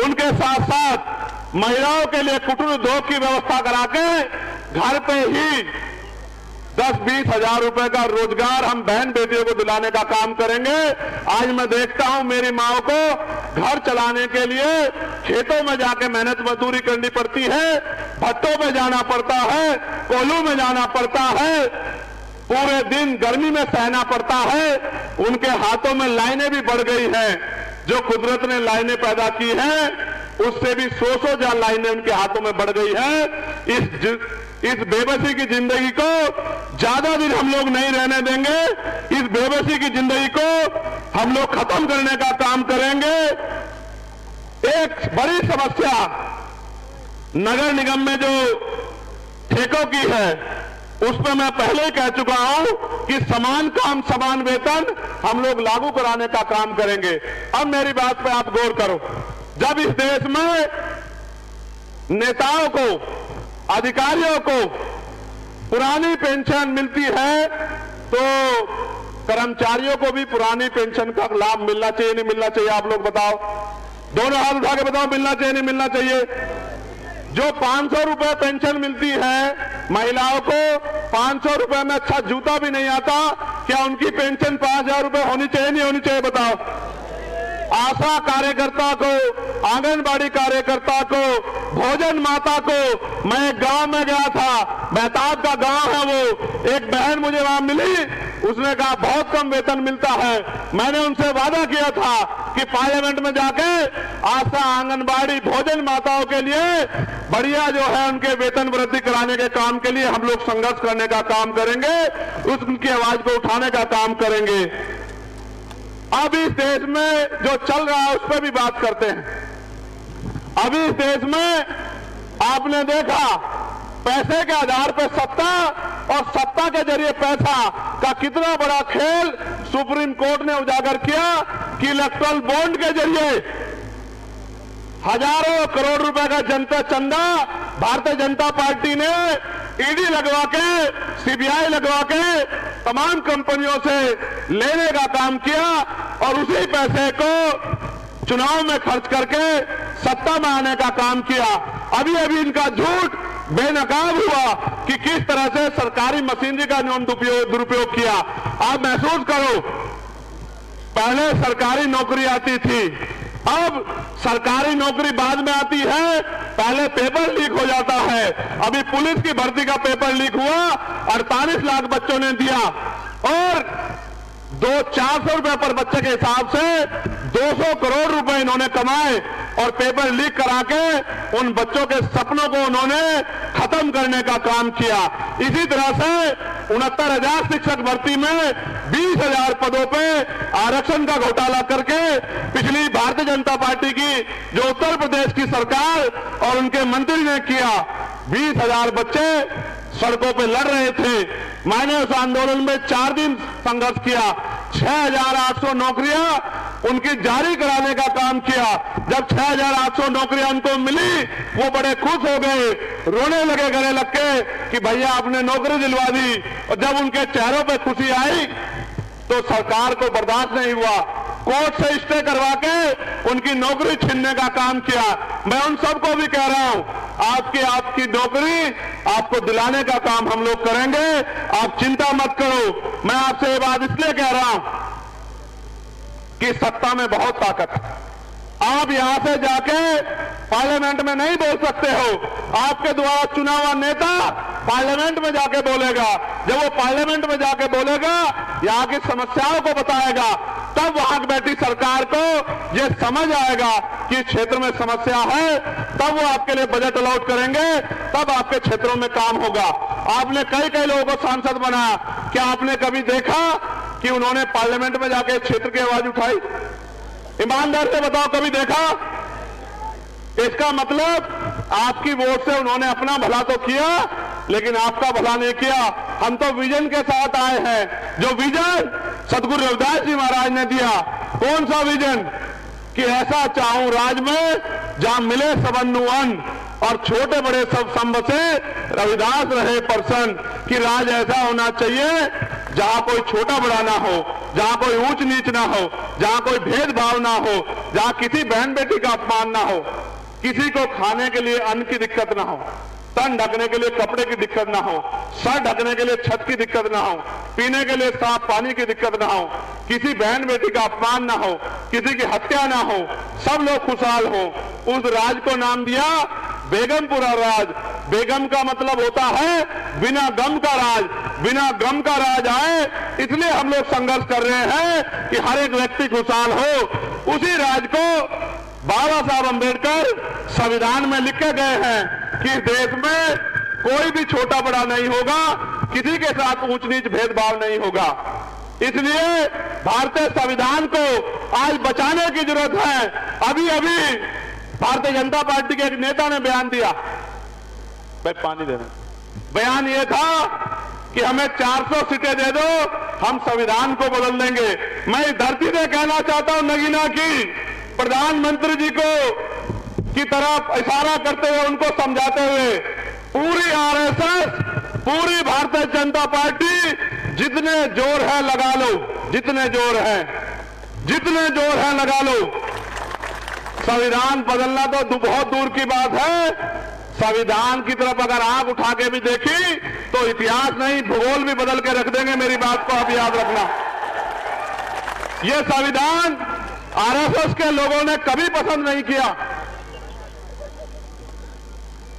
उनके साथ साथ महिलाओं के लिए कुटीर उद्योग की व्यवस्था करा के घर पे ही 10-20 हजार रुपए का रोजगार हम बहन बेटियों को दिलाने का काम करेंगे। आज मैं देखता हूं मेरी माओ को घर चलाने के लिए खेतों में जाके मेहनत मजदूरी करनी पड़ती है, भट्टों में जाना पड़ता है, कोयलों में जाना पड़ता है, पूरे दिन गर्मी में सहना पड़ता है। उनके हाथों में लाइनें भी बढ़ गई हैं। जो कुदरत ने लाइनें पैदा की हैं, उससे भी 100 लाइनें उनके हाथों में बढ़ गई है। इस बेबसी की जिंदगी को ज्यादा दिन हम लोग नहीं रहने देंगे। इस बेबसी की जिंदगी को हम लोग खत्म करने का काम करेंगे। एक बड़ी समस्या नगर निगम में जो ठेकों की है, उस पर मैं पहले ही कह चुका हूं कि समान काम समान वेतन हम लोग लागू कराने का काम करेंगे। अब मेरी बात पे आप गौर करो। जब इस देश में नेताओं को, अधिकारियों को पुरानी पेंशन मिलती है, तो कर्मचारियों को भी पुरानी पेंशन का लाभ मिलना चाहिए, नहीं मिलना चाहिए? आप लोग बताओ, दोनों हाथ उठा के बताओ, मिलना चाहिए नहीं मिलना चाहिए? जो 500 रुपए पेंशन मिलती है महिलाओं को, 500 रुपए में अच्छा जूता भी नहीं आता, क्या उनकी पेंशन 5000 रुपए होनी चाहिए नहीं होनी चाहिए? बताओ। आशा कार्यकर्ता को, आंगनबाड़ी कार्यकर्ता को, भोजन माता को, मैं गांव में गया था, मेहताब का गांव है वो, एक बहन मुझे वहां मिली, उसने कहा बहुत कम वेतन मिलता है। मैंने उनसे वादा किया था कि पार्लियामेंट में जाके आशा, आंगनबाड़ी, भोजन माताओं के लिए बढ़िया जो है उनके वेतन वृद्धि कराने के काम के लिए हम लोग संघर्ष करने का काम करेंगे, उनकी आवाज को उठाने का काम करेंगे। अब इस देश में जो चल रहा है उस पर भी बात करते हैं। अभी इस देश में आपने देखा पैसे के आधार पर सत्ता और सत्ता के जरिए पैसा का कितना बड़ा खेल सुप्रीम कोर्ट ने उजागर किया कि इलेक्टोरल बॉन्ड के जरिए हजारों करोड़ रुपए का जनता चंदा भारतीय जनता पार्टी ने ईडी लगवा के, सीबीआई लगवा के तमाम कंपनियों से लेने का काम किया और उसी पैसे को चुनाव में खर्च करके सत्ता में आने का काम किया। अभी अभी इनका झूठ बेनकाब हुआ कि किस तरह से सरकारी मशीनरी का दुरुपयोग किया। आप महसूस करो, पहले सरकारी नौकरी आती थी, अब सरकारी नौकरी बाद में आती है, पहले पेपर लीक हो जाता है। अभी पुलिस की भर्ती का पेपर लीक हुआ, 48 लाख बच्चों ने दिया और 400 रुपए पर बच्चे के हिसाब से 200 करोड़ रुपए इन्होंने कमाए और पेपर लीक करा के उन बच्चों के सपनों को उन्होंने खत्म करने का काम किया। इसी तरह से 69,000 शिक्षक भर्ती में 20,000 पदों पे आरक्षण का घोटाला करके पिछली भारतीय जनता पार्टी की जो उत्तर प्रदेश की सरकार और उनके मंत्री ने किया, 20,000 बच्चे सड़कों पे लड़ रहे थे। मैंने उस आंदोलन में 4 दिन संघर्ष किया, 6,800 नौकरियां उनकी जारी कराने का काम किया। जब 6,800 नौकरियां उनको मिली, वो बड़े खुश हो गए, रोने लगे गले लग के कि भैया आपने नौकरी दिलवा दी। और जब उनके चेहरों पे खुशी आई तो सरकार को बर्दाश्त नहीं हुआ, कोर्ट से स्टे करवा के उनकी नौकरी छीनने का काम किया। मैं उन सबको भी कह रहा हूं, आपकी नौकरी आपको दिलाने का काम हम लोग करेंगे, आप चिंता मत करो। मैं आपसे ये बात इसलिए कह रहा हूं कि सत्ता में बहुत ताकत है। आप यहां से जाके पार्लियामेंट में नहीं बोल सकते हो। आपके द्वारा चुना हुआ नेता पार्लियामेंट में जाके बोलेगा। जब वो पार्लियामेंट में जाके बोलेगा, यहाँ की समस्याओं को बताएगा, तब वहां की बैठी सरकार को ये समझ आएगा कि क्षेत्र में समस्या है, तब वो आपके लिए बजट अलॉट करेंगे, तब आपके क्षेत्रों में काम होगा। आपने कई कई लोगों को सांसद बनाया, क्या आपने कभी देखा कि उन्होंने पार्लियामेंट में जाके क्षेत्र की आवाज उठाई? ईमानदार से बताओ, कभी देखा? इसका मतलब आपकी वोट से उन्होंने अपना भला तो किया, लेकिन आपका भला नहीं किया। हम तो विजन के साथ आए हैं, जो विजन सतगुरु रविदास जी महाराज ने दिया। कौन सा विजन? कि ऐसा चाहूं राज में जहां मिले सबन्नु अन्न और छोटे बड़े सब संबसे रविदास रहे प्रसन्न। कि राज ऐसा होना चाहिए जहां कोई छोटा बड़ा ना हो, जहां कोई ऊंच नीच ना हो, जहां कोई भेदभाव ना हो, जहां किसी बहन बेटी का अपमान ना हो, किसी को खाने के लिए अन्न की दिक्कत ना हो, तन ढकने के लिए कपड़े की दिक्कत ना हो, सर ढकने के लिए छत की दिक्कत ना हो, पीने के लिए साफ पानी की दिक्कत ना हो, किसी बहन बेटी का अपमान ना हो, किसी की हत्या ना हो, सब लोग खुशहाल हो। उस राज को नाम दिया बेगमपुरा राज। बेगम का मतलब होता है बिना गम का राज। बिना गम का राज आए, इसलिए हम लोग संघर्ष कर रहे हैं कि हर एक व्यक्ति खुशहाल हो। उसी राज को बाबा साहब अंबेडकर संविधान में लिख के गए हैं कि देश में कोई भी छोटा बड़ा नहीं होगा, किसी के साथ ऊंच नीच भेदभाव नहीं होगा। इसलिए भारतीय संविधान को आज बचाने की जरूरत है। अभी अभी भारतीय जनता पार्टी के एक नेता ने बयान दिया, भाई पानी देना, बयान यह था कि हमें 400 सीटें दे दो, हम संविधान को बदल देंगे। मैं इस धरती से कहना चाहता हूं नगीना की प्रधानमंत्री जी को की तरफ इशारा करते हुए, उनको समझाते हुए, पूरी आरएसएस, पूरी भारतीय जनता पार्टी जितने जोर है लगा लो, जितने जोर है, जितने जोर है लगा लो। संविधान बदलना तो बहुत दूर की बात है। संविधान की तरफ अगर आंख उठा के भी देखी तो इतिहास नहीं, भूगोल भी बदल के रख देंगे। मेरी बात को आप याद रखना। यह संविधान आरएसएस के लोगों ने कभी पसंद नहीं किया,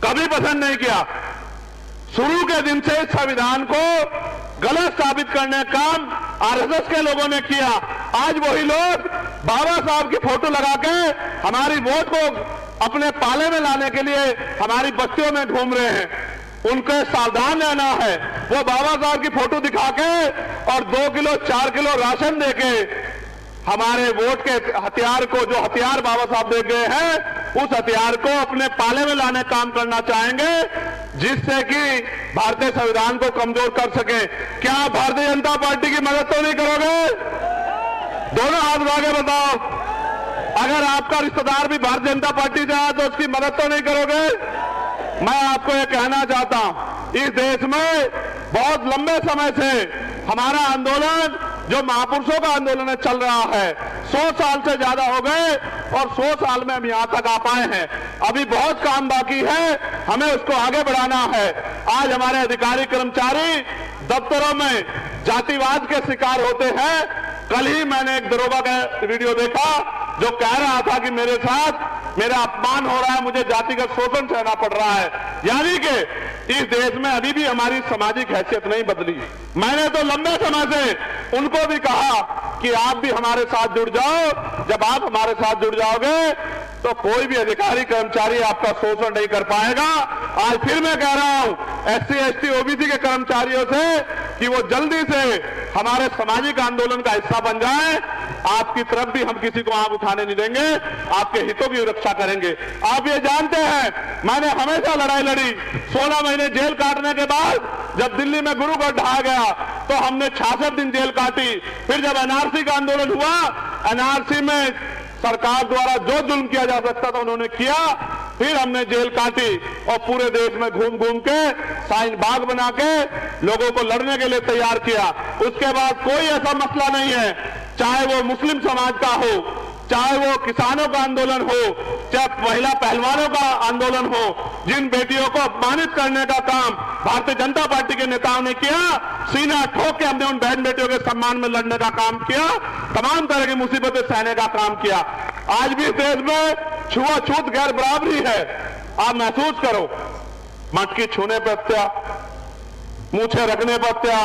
कभी पसंद नहीं किया। शुरू के दिन से इस संविधान को गलत साबित करने का काम आरएसएस के लोगों ने किया। आज वही लोग बाबा साहब की फोटो लगा के हमारी वोट को अपने पाले में लाने के लिए हमारी बस्तियों में घूम रहे हैं। उनको सावधान रहना है। वो बाबा साहब की फोटो दिखा के और 2 किलो 4 किलो राशन देके हमारे वोट के हथियार को, जो हथियार बाबा साहब दे गए हैं, उस हथियार को अपने पाले में लाने का काम करना चाहेंगे, जिससे कि भारतीय संविधान को कमजोर कर सके। क्या भारतीय जनता पार्टी की मदद तो नहीं करोगे? दोनों हाथ उठा के बताओ। अगर आपका रिश्तेदार भी भारतीय जनता पार्टी से आया तो उसकी मदद तो नहीं करोगे? मैं आपको यह कहना चाहता हूं, इस देश में बहुत लंबे समय से हमारा आंदोलन, जो महापुरुषों का आंदोलन चल रहा है, 100 साल से ज्यादा हो गए और 100 साल में हम यहां तक आ पाए हैं। अभी बहुत काम बाकी है, हमें उसको आगे बढ़ाना है। आज हमारे अधिकारी कर्मचारी दफ्तरों में जातिवाद के शिकार होते हैं। कल ही मैंने एक दरोगा का वीडियो देखा जो कह रहा था कि मेरे साथ मेरा अपमान हो रहा है, मुझे जातिगत शोषण सहना पड़ रहा है, यानी कि इस देश में अभी भी हमारी सामाजिक हैसियत नहीं बदली। मैंने तो लंबे समय से उनको भी कहा कि आप भी हमारे साथ जुड़ जाओ। जब आप हमारे साथ जुड़ जाओगे तो कोई भी अधिकारी कर्मचारी आपका शोषण नहीं कर पाएगा। आज फिर मैं कह रहा हूं SC ST OBC के कर्मचारियों से कि वो जल्दी से हमारे सामाजिक आंदोलन का हिस्सा बन जाएं। आपकी तरफ भी हम किसी को आंख उठाने नहीं देंगे, आपके हितों की रक्षा करेंगे। आप ये जानते हैं मैंने हमेशा लड़ाई लड़ी। 16 महीने जेल काटने के बाद जब दिल्ली में गुरुगढ़ ढाया गया तो हमने 66 दिन जेल काटी। फिर जब NRC का आंदोलन हुआ, NRC में सरकार द्वारा जो जुल्म किया जा सकता था उन्होंने किया। फिर हमने जेल काटी और पूरे देश में घूम घूम के शाहीन बाग बना के लोगों को लड़ने के लिए तैयार किया। उसके बाद कोई ऐसा मसला नहीं है, चाहे वो मुस्लिम समाज का हो, चाहे वो किसानों का आंदोलन हो, चाहे महिला पहलवानों का आंदोलन हो, जिन बेटियों को अपमानित करने का काम भारतीय जनता पार्टी के नेताओं ने किया, सीना ठोक के हमने उन बहन बेटियों के सम्मान में लड़ने का काम किया, तमाम तरह की मुसीबतें सहने का काम किया। आज भी देश में छुआछूत गैर बराबरी है। आप महसूस करो, मटकी छूने पर हत्या, मूछे रखने पर हत्या।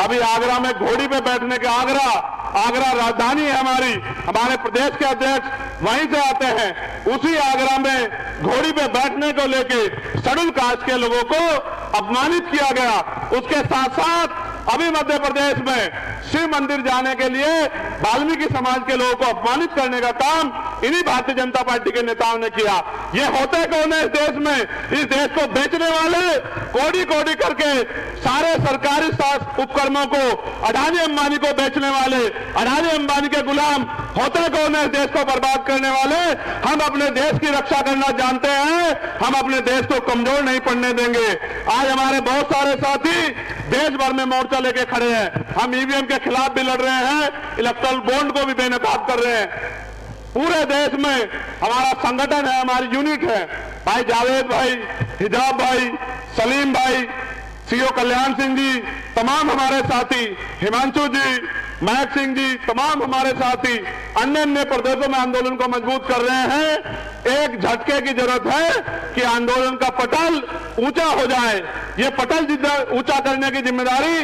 अभी आगरा में घोड़ी पे बैठने के आगरा राजधानी है हमारे प्रदेश के अध्यक्ष वहीं से आते हैं। उसी आगरा में घोड़ी पे बैठने को लेके शेड्यूल कास्ट के लोगों को अपमानित किया गया। उसके साथ साथ अभी मध्य प्रदेश में शिव मंदिर जाने के लिए वाल्मीकि समाज के लोगों को अपमानित करने का काम इन्हीं भारतीय जनता पार्टी के नेताओं ने किया। ये होते कौन है इस देश में? इस देश को बेचने वाले, कोड़ी कोड़ी करके सारे सरकारी उपक्रमों को अडानी अंबानी को बेचने वाले, अडानी अंबानी के गुलाम होते कौन है? इस देश को बर्बाद करने वाले। हम अपने देश की रक्षा करना जानते हैं, हम अपने देश को कमजोर नहीं पड़ने देंगे। आज हमारे बहुत सारे साथी देश भर में मोर्चा लेके खड़े हैं। हम EVM के खिलाफ भी लड़ रहे हैं, इलेक्ट्रल बॉन्ड को भी बेनकाब कर रहे हैं। पूरे देश में हमारा संगठन है, हमारी यूनिट है। भाई जावेद भाई, हिजाब भाई, सलीम भाई, CO कल्याण सिंह जी, तमाम हमारे साथी, हिमांशु जी, महक सिंह जी, तमाम हमारे साथी अन्य अन्य प्रदेशों में आंदोलन को मजबूत कर रहे हैं। एक झटके की जरूरत है कि आंदोलन का पटल ऊंचा हो जाए। ये पटल ऊंचा करने की जिम्मेदारी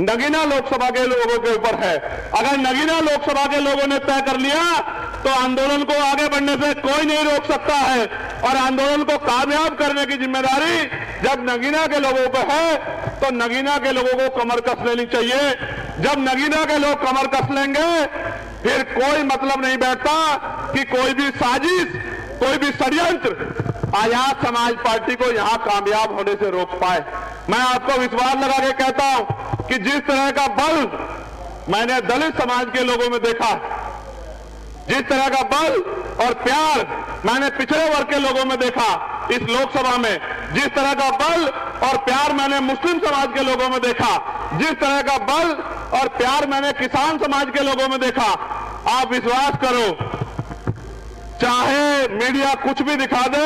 नगीना लोकसभा के लोगों के ऊपर है। अगर नगीना लोकसभा के लोगों ने तय कर लिया तो आंदोलन को आगे बढ़ने से कोई नहीं रोक सकता है। और आंदोलन को कामयाब करने की जिम्मेदारी जब नगीना के लोगों पर है तो नगीना के लोगों को कमर कस लेनी चाहिए। जब नगीना के लोग कमर कस लेंगे फिर कोई मतलब नहीं बैठता कि कोई भी साजिश, कोई भी षड्यंत्र आजाद समाज पार्टी को यहां कामयाब होने से रोक पाए। मैं आपको विश्वास लगा के कहता हूं कि जिस तरह का बल मैंने दलित समाज के लोगों में देखा, जिस तरह का बल और प्यार मैंने पिछड़े वर्ग के लोगों में देखा इस लोकसभा में, जिस तरह का बल और प्यार मैंने मुस्लिम समाज के लोगों में देखा, जिस तरह का बल और प्यार मैंने किसान समाज के लोगों में देखा, आप विश्वास करो, चाहे मीडिया कुछ भी दिखा दे,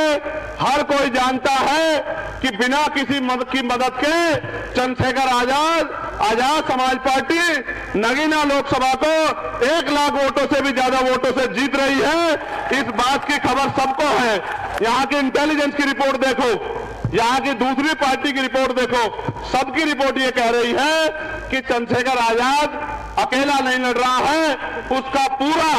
हर कोई जानता है कि बिना किसी की मदद के चंद्रशेखर आजाद समाज पार्टी नगीना लोकसभा को 1 लाख वोटों से भी ज्यादा वोटों से जीत रही है। इस बात की खबर सबको है। यहाँ की इंटेलिजेंस की रिपोर्ट देखो, यहाँ की दूसरी पार्टी की रिपोर्ट देखो, सबकी रिपोर्ट ये कह रही है कि चंद्रशेखर आजाद अकेला नहीं लड़ रहा है, उसका पूरा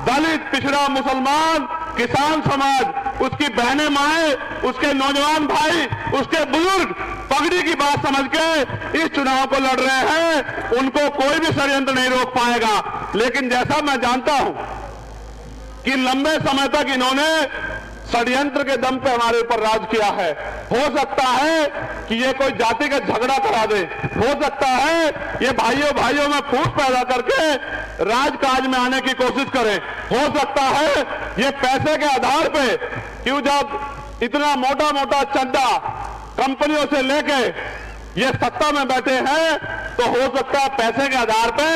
दलित, पिछड़ा, मुसलमान, किसान समाज, उसकी बहनें माएं, उसके नौजवान भाई, उसके बुजुर्ग पगड़ी की बात समझ के इस चुनाव को लड़ रहे हैं। उनको कोई भी षड्यंत्र नहीं रोक पाएगा। लेकिन जैसा मैं जानता हूं कि लंबे समय तक इन्होंने षड्यंत्र के दम पे हमारे ऊपर राज किया है। हो सकता है कि ये कोई जातिगत झगड़ा करा दे, हो सकता है ये भाइयों में फूट पैदा करके राजकाज में आने की कोशिश करें, हो सकता है ये पैसे के आधार पे, क्यों जब इतना मोटा मोटा चंदा कंपनियों से लेके ये सत्ता में बैठे हैं तो हो सकता है पैसे के आधार पे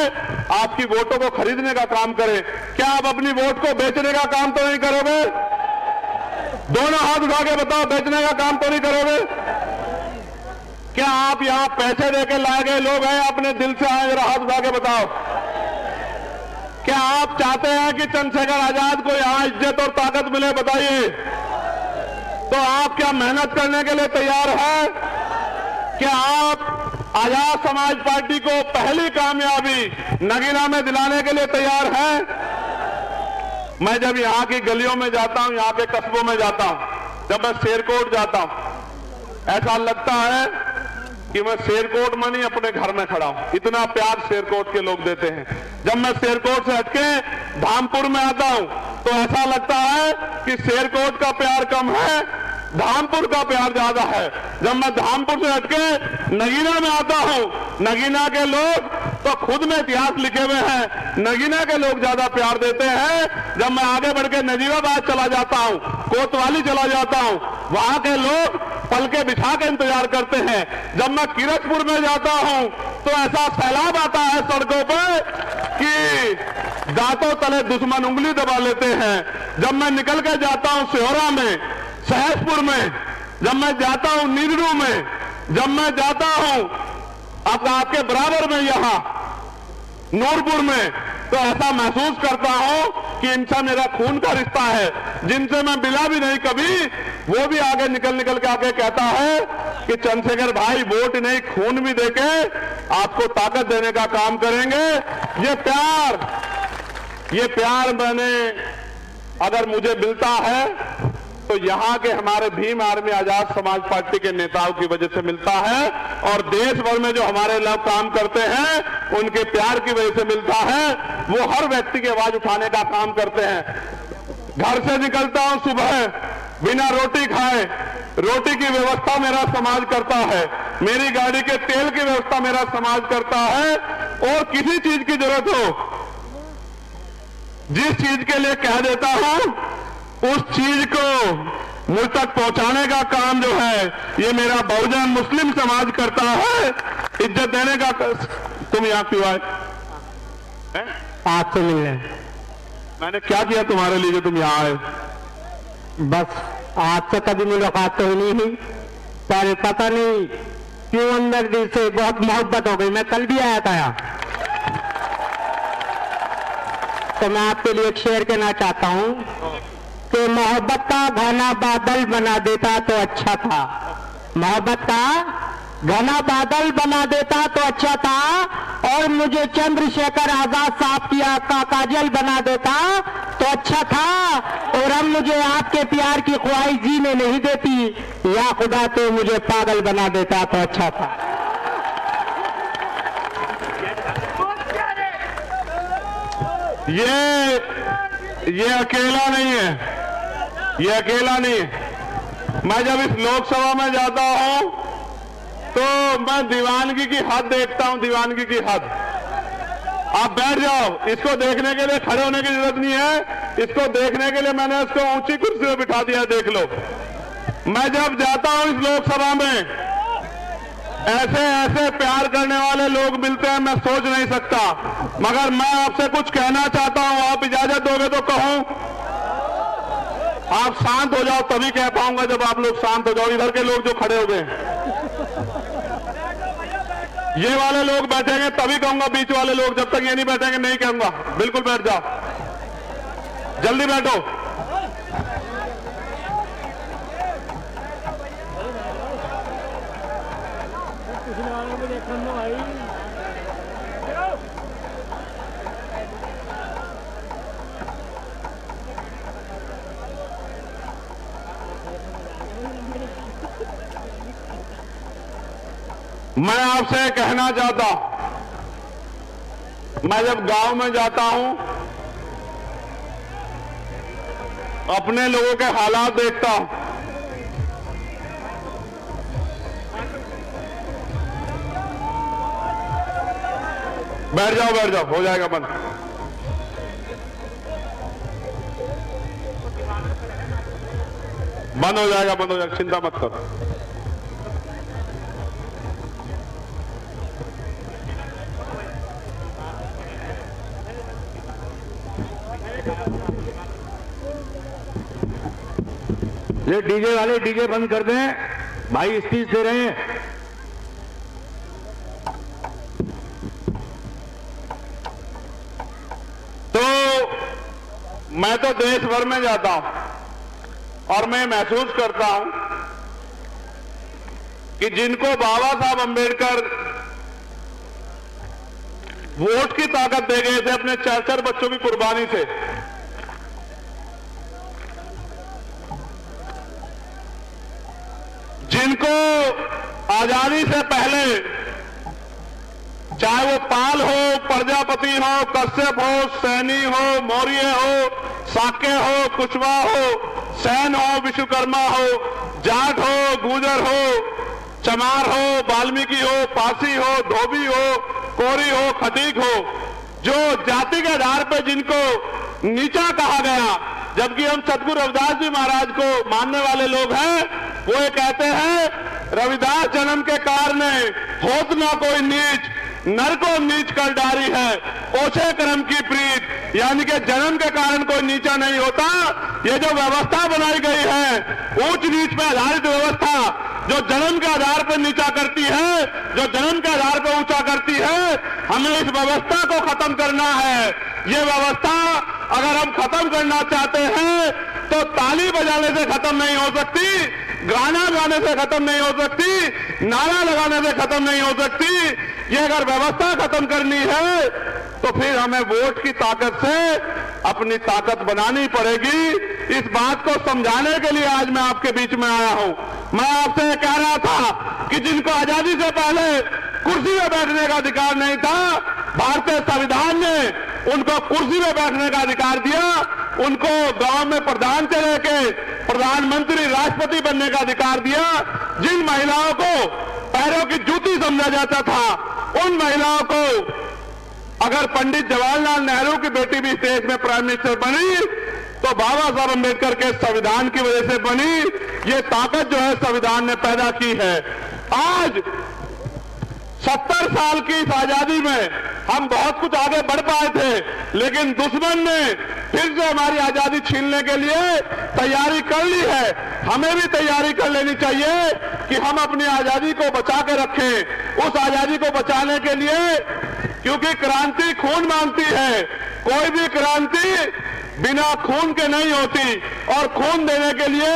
आपकी वोटों को खरीदने का काम करें। क्या आप अपनी वोट को बेचने का काम तो नहीं करोगे? दोनों हाथ उठा के बताओ, बेचने का काम तो नहीं करोगे? क्या आप यहां पैसे देके लाए गए लोग हैं, अपने दिल से आए? जरा हाथ उठा के बताओ। क्या आप चाहते हैं कि चंद्रशेखर आजाद को यहां इज्जत और ताकत मिले? बताइए। तो आप क्या मेहनत करने के लिए तैयार हैं? क्या आप आजाद समाज पार्टी को पहली कामयाबी नगीना में दिलाने के लिए तैयार हैं? मैं जब यहां की गलियों में जाता हूं, यहां के कस्बों में जाता हूं, जब मैं शेरकोट जाता हूं, ऐसा लगता है कि मैं शेरकोट में नहीं अपने घर में खड़ा हूं। इतना प्यार शेरकोट के लोग देते हैं। जब मैं शेरकोट से हटके धामपुर में आता हूं तो ऐसा लगता है कि शेरकोट का प्यार कम है, धामपुर का प्यार ज्यादा है। जब मैं धामपुर से हटके नगीना में आता हूं, नगीना के लोग तो खुद में इतिहास लिखे हुए हैं, नगीना के लोग ज्यादा प्यार देते हैं। जब मैं आगे बढ़ के नजीबाबाद चला जाता हूं, कोतवाली चला जाता हूं, वहां के लोग पलके बिछा के इंतजार करते हैं। जब मैं किरतपुर में जाता हूं तो ऐसा सैलाब आता है सड़कों पर कि दांतों तले दुश्मन उंगली दबा लेते हैं। जब मैं निकल के जाता हूं सिहोरा में, सहसपुर में, जब मैं जाता हूं नीरू में, जब मैं जाता हूं आपके बराबर में यहां नूरपुर में, तो ऐसा महसूस करता हूं कि इनसे मेरा खून का रिश्ता है। जिनसे मैं मिला भी नहीं कभी, वो भी आगे निकल के आके कहता है कि चंद्रशेखर भाई वोट नहीं खून भी देके आपको ताकत देने का काम करेंगे। ये प्यार मैंने अगर मुझे मिलता है तो यहां के हमारे भीम आर्मी आजाद समाज पार्टी के नेताओं की वजह से मिलता है, और देश भर में जो हमारे लोग काम करते हैं उनके प्यार की वजह से मिलता है। वो हर व्यक्ति की आवाज उठाने का काम करते हैं। घर से निकलता हूं सुबह बिना रोटी खाए, रोटी की व्यवस्था मेरा समाज करता है, मेरी गाड़ी के तेल की व्यवस्था मेरा समाज करता है, और किसी चीज की जरूरत हो, जिस चीज के लिए कह देता हूं उस चीज को मुझ तक पहुंचाने का काम जो है ये मेरा बहुजन मुस्लिम समाज करता है। इज्जत देने का तुम यहां क्यों आए? आपसे मिलने। मैंने क्या किया तुम्हारे लिए जो तुम यहां आए? बस आपसे कभी मुलाकात तो ही नहीं हुई, पर पता नहीं क्यों अंदर दिल से बहुत मोहब्बत हो गई। मैं कल भी आया था यहाँ, तो मैं आपके लिए एक शेर कहना चाहता हूं कि मोहब्बत का घना बादल बना देता तो अच्छा था, मोहब्बत का घना बादल बना देता तो अच्छा था, और मुझे चंद्रशेखर आजाद साहब की आंख का काजल बना देता तो अच्छा था, और अब मुझे आपके प्यार की ख्वाहिश जीने नहीं देती, या खुदा तो मुझे पागल बना देता तो अच्छा था। ये अकेला नहीं है, ये अकेला नहीं है। मैं जब इस लोकसभा में जाता हूं तो मैं दीवानगी की हद देखता हूं, दीवानगी की हद। आप बैठ जाओ, इसको देखने के लिए खड़े होने की जरूरत नहीं है, इसको देखने के लिए मैंने इसको ऊंची कुर्सी में बिठा दिया, देख लो। मैं जब जाता हूं इस लोकसभा में, ऐसे ऐसे प्यार करने वाले लोग मिलते हैं, मैं सोच नहीं सकता। मगर मैं आपसे कुछ कहना चाहता हूं, आप इजाजत दोगे तो कहूं? आप शांत हो जाओ तभी कह पाऊंगा, जब आप लोग शांत हो जाओ। इधर के लोग जो खड़े हो गए, ये वाले लोग बैठेंगे तभी कहूंगा, बीच वाले लोग जब तक ये नहीं बैठेंगे नहीं कहूंगा। बिल्कुल बैठ जाओ, जल्दी बैठो। मैं आपसे कहना चाहता हूं, मैं जब गांव में जाता हूं, अपने लोगों के हालात देखता हूं, बैठ जाओ, हो जाएगा बंद। बंद हो जाएगा, चिंता मत करो। ये डीजे वाले डीजे बंद कर दें भाई, स्पीच दे रहे हैं। तो मैं तो देश भर में जाता हूं और मैं महसूस करता हूं कि जिनको बाबा साहब अंबेडकर वोट की ताकत दे गए थे अपने 4 बच्चों की कुर्बानी से, जिनको आजादी से पहले चाहे वो पाल हो, प्रजापति हो, कश्यप हो, सैनी हो, मौर्य हो, साक्य हो, कुशवाहा हो, सैन हो, विश्वकर्मा हो, जाट हो, गुर्जर हो, चमार हो, वाल्मीकि हो, पासी हो, धोबी हो, कोरी हो, खटीक हो, जो जाति के आधार पर जिनको नीचा कहा गया, जबकि हम सतगुरु रविदास जी महाराज को मानने वाले लोग हैं, वो ये कहते हैं रविदास जन्म के कारण होत ना कोई नीच, नर को नीच कर डारी है, ओछे कर्म की प्रीत, यानी कि जन्म के कारण कोई नीचा नहीं होता। ये जो व्यवस्था बनाई गई है ऊंच नीच पर आधारित व्यवस्था, जो जन्म के आधार पर नीचा करती है, जो जन्म के आधार पर ऊंचा करती है, हमें इस व्यवस्था को खत्म करना है। ये व्यवस्था अगर हम खत्म करना चाहते हैं तो ताली बजाने से खत्म नहीं हो सकती, गाना गाने से खत्म नहीं हो सकती, नारा लगाने से खत्म नहीं हो सकती। ये अगर व्यवस्था खत्म करनी है तो फिर हमें वोट की ताकत से अपनी ताकत बनानी पड़ेगी। इस बात को समझाने के लिए आज मैं आपके बीच में आया हूं। मैं आपसे कह रहा था कि जिनको आजादी से पहले कुर्सी में बैठने का अधिकार नहीं था, भारतीय संविधान ने उनको कुर्सी में बैठने का अधिकार दिया, उनको गांव में प्रधान से लेके प्रधानमंत्री, राष्ट्रपति बनने का अधिकार दिया। जिन महिलाओं को पैरों की जूती समझा जाता था, उन महिलाओं को अगर पंडित जवाहरलाल नेहरू की बेटी भी इस देश में प्राइम मिनिस्टर बनी तो बाबा साहब अंबेडकर के संविधान की वजह से बनी। ये ताकत जो है संविधान ने पैदा की है। आज 70 साल की इस आजादी में हम बहुत कुछ आगे बढ़ पाए थे, लेकिन दुश्मन ने फिर से हमारी आजादी छीनने के लिए तैयारी कर ली है। हमें भी तैयारी कर लेनी चाहिए कि हम अपनी आजादी को बचा के रखें। उस आजादी को बचाने के लिए, क्योंकि क्रांति खून मांगती है, कोई भी क्रांति बिना खून के नहीं होती, और खून देने के लिए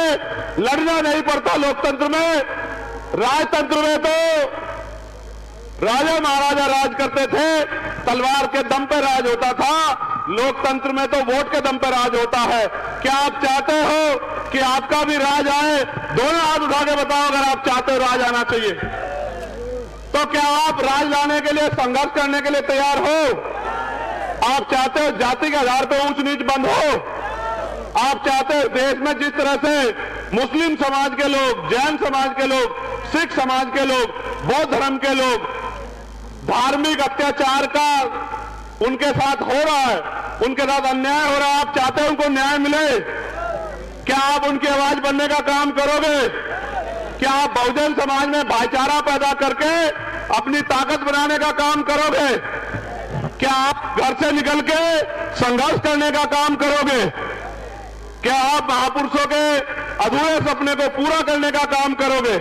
लड़ना नहीं पड़ता। लोकतंत्र में, राजतंत्र में तो राजा महाराजा राज करते थे, तलवार के दम पे राज होता था। लोकतंत्र में तो वोट के दम पे राज होता है। क्या आप चाहते हो कि आपका भी राज आए? दोनों हाथ उठा के बताओ अगर आप चाहते हो राज आना चाहिए। तो क्या आप राज लाने के लिए संघर्ष करने के लिए तैयार हो? आप चाहते हो जाति के आधार पर ऊंच नीच बंद हो? आप चाहते हो देश में जिस तरह से मुस्लिम समाज के लोग, जैन समाज के लोग, सिख समाज के लोग, बौद्ध धर्म के लोग धार्मिक अत्याचार का उनके साथ हो रहा है, उनके साथ अन्याय हो रहा है, आप चाहते हो उनको न्याय मिले? क्या आप उनकी आवाज बनने का काम करोगे? क्या आप बहुजन समाज में भाईचारा पैदा करके अपनी ताकत बनाने का काम करोगे? क्या आप घर से निकल के संघर्ष करने का काम करोगे? क्या आप महापुरुषों के अधूरे सपने को पूरा करने का काम करोगे?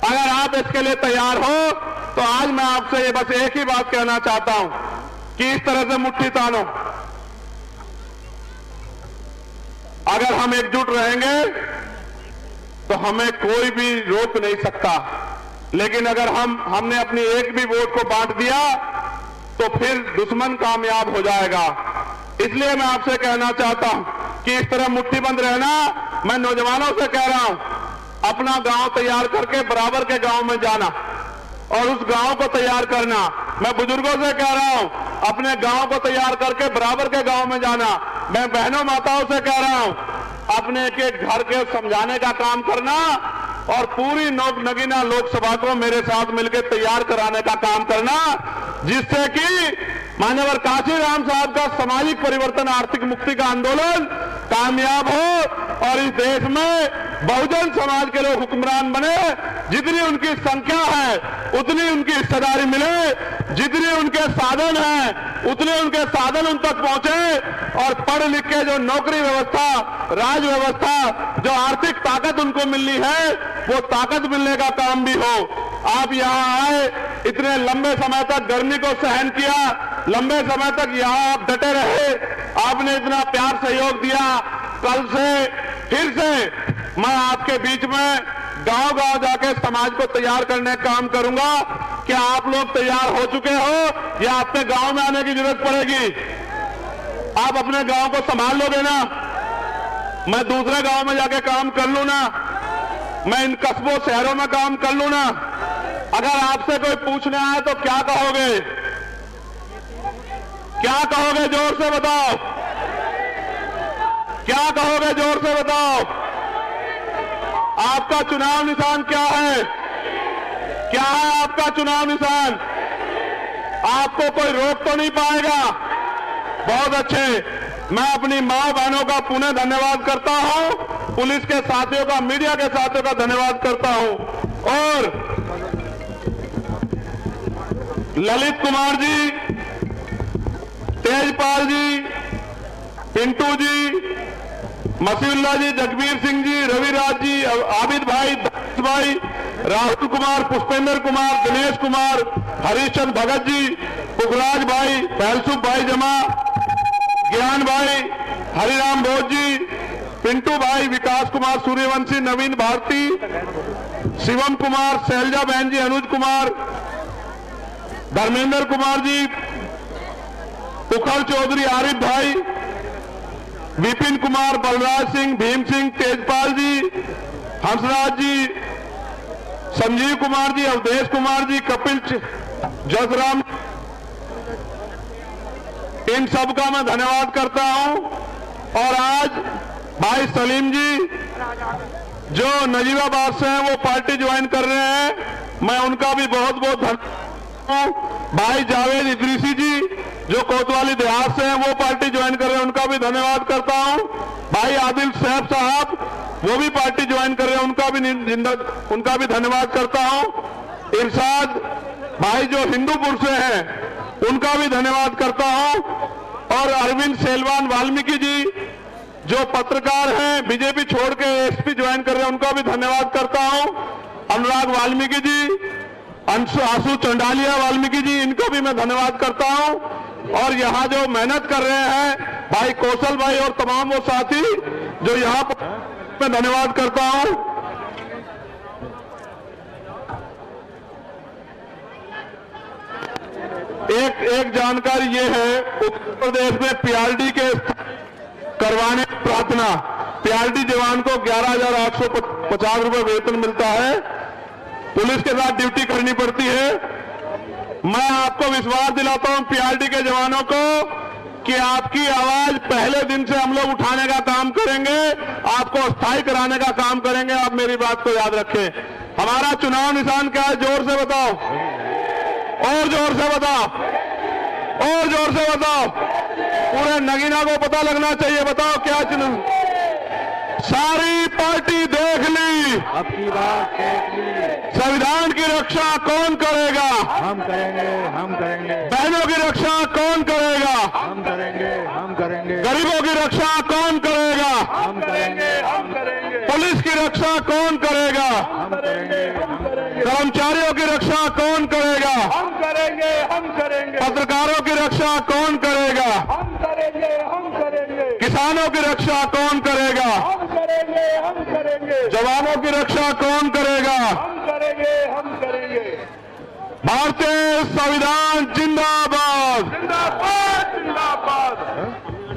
अगर आप इसके लिए तैयार हो तो आज मैं आपसे ये बस एक ही बात कहना चाहता हूं कि इस तरह से मुट्ठी तानो। अगर हम एकजुट रहेंगे तो हमें कोई भी रोक नहीं सकता, लेकिन अगर हमने अपनी एक भी वोट को बांट दिया तो फिर दुश्मन कामयाब हो जाएगा। इसलिए मैं आपसे कहना चाहता हूं कि इस तरह मुट्ठी बंद रहना। मैं नौजवानों से कह रहा हूं, अपना गांव तैयार करके बराबर के गांव में जाना और उस गांव को तैयार करना। मैं बुजुर्गों से कह रहा हूं, अपने गांव को तैयार करके बराबर के गांव में जाना। मैं बहनों माताओं से कह रहा हूं, अपने एक एक घर के समझाने का काम करना और पूरी नगीना लोकसभा को मेरे साथ मिलकर तैयार कराने का काम करना, जिससे कि मान्यवर काशीराम साहब का सामाजिक परिवर्तन, आर्थिक मुक्ति का आंदोलन कामयाब हो और इस देश में बहुजन समाज के लोग हुक्मरान बने। जितनी उनकी संख्या है उतनी उनकी हिस्सेदारी मिले, जितने उनके साधन हैं उतने उनके साधन उन तक पहुंचे और पढ़ लिख के जो नौकरी व्यवस्था, राज व्यवस्था, जो आर्थिक ताकत उनको मिलनी है वो ताकत मिलने का काम भी हो। आप यहां आए, इतने लंबे समय तक गर्मी को सहन किया, लंबे समय तक यहाँ आप डटे रहे, आपने इतना प्यार सहयोग दिया। कल से फिर से मैं आपके बीच में गांव-गांव जाके समाज को तैयार करने का काम करूंगा। क्या आप लोग तैयार हो चुके हो या अपने गांव में आने की जरूरत पड़ेगी? आप अपने गांव को संभाल लोगे ना? मैं दूसरे गांव में जाके काम कर लूं ना? मैं इन कस्बों शहरों में काम कर लूं ना? अगर आपसे कोई पूछने आए तो क्या कहोगे? क्या कहोगे? जोर से बताओ। क्या कहोगे? जोर से बताओ। आपका चुनाव निशान क्या है? क्या है आपका चुनाव निशान? आपको कोई रोक तो नहीं पाएगा। बहुत अच्छे। मैं अपनी मां बहनों का पुनः धन्यवाद करता हूं, पुलिस के साथियों का, मीडिया के साथियों का धन्यवाद करता हूं। और ललित कुमार जी, तेजपाल जी, पिंटू जी, मसीउल्लाह जी, जगबीर सिंह जी, रविराज जी, आबिद भाई, दत्त भाई, राहुल कुमार, पुष्पेंद्र कुमार, दिनेश कुमार, हरीशचंद भगत जी, पुखराज भाई, फैलसुख भाई जमा, ज्ञान भाई, हरिराम बोध जी, पिंटू भाई, विकास कुमार सूर्यवंशी, नवीन भारती, शिवम कुमार, शैलजा बहन जी, अनुज कुमार, धर्मेंद्र कुमार जी, उखल चौधरी, आरिफ भाई, विपिन कुमार, बलराज सिंह, भीम सिंह, तेजपाल जी, हंसराज जी, संजीव कुमार जी, अवधेश कुमार जी, कपिल जसराम, इन सब का मैं धन्यवाद करता हूं। और आज भाई सलीम जी जो नजीबाबाद से हैं वो पार्टी ज्वाइन कर रहे हैं, मैं उनका भी बहुत बहुत धन्यवाद। भाई जावेद इदरीसी जी जो कोतवाली देहात से हैं वो पार्टी ज्वाइन कर रहे हैं, उनका भी धन्यवाद करता हूं। भाई आदिल सैफ साहब वो भी पार्टी ज्वाइन कर रहे हैं, उनका भी धन्यवाद करता हूं। इरशाद भाई जो हिंदूपुर से हैं उनका भी धन्यवाद करता हूं। और अरविंद सेलवान वाल्मीकि जी जो पत्रकार हैं, बीजेपी छोड़ के एसपी ज्वाइन कर रहे हैं, उनका भी धन्यवाद करता हूं। अनुराग वाल्मीकि जी, आशु चंडालिया वाल्मीकि जी, इनका भी मैं धन्यवाद करता हूं। और यहां जो मेहनत कर रहे हैं भाई कौशल भाई और तमाम वो साथी जो यहां पर, मैं धन्यवाद करता हूं। एक जानकारी ये है, उत्तर प्रदेश में पीआरडी के करवाने की प्रार्थना, पीआरडी जवान को 11,850 रुपए वेतन मिलता है, पुलिस के साथ ड्यूटी करनी पड़ती है। मैं आपको विश्वास दिलाता हूं पीआरडी के जवानों को कि आपकी आवाज पहले दिन से हम लोग उठाने का काम करेंगे, आपको स्थायी कराने का काम करेंगे। आप मेरी बात को याद रखें। हमारा चुनाव निशान क्या है? जोर से बताओ, और जोर से बताओ, और जोर से बताओ। पूरे नगीना को पता लगना चाहिए। बताओ क्या चुनाव? सारी पार्टी देख ली, अब की बात देख ली। संविधान की रक्षा कौन करेगा? हम करेंगे, हम करेंगे। बहनों की रक्षा कौन करेगा? हम करेंगे, हम करेंगे। गरीबों की रक्षा कौन करेगा? हम करेंगे, हम करेंगे। पुलिस की रक्षा कौन करेगा? हम करेंगे, हम करेंगे। कर्मचारियों की रक्षा कौन करेगा? हम करेंगे, हम करेंगे। पत्रकारों की रक्षा कौन करेगा? हम करेंगे, हम करेंगे। किसानों की रक्षा कौन करेगा? हम करेंगे, हम करेंगे। जवानों की रक्षा कौन करेगा? हम करेंगे, हम करेंगे। भारतीय संविधान जिंदाबाद। जिंदाबाद, जिंदाबाद।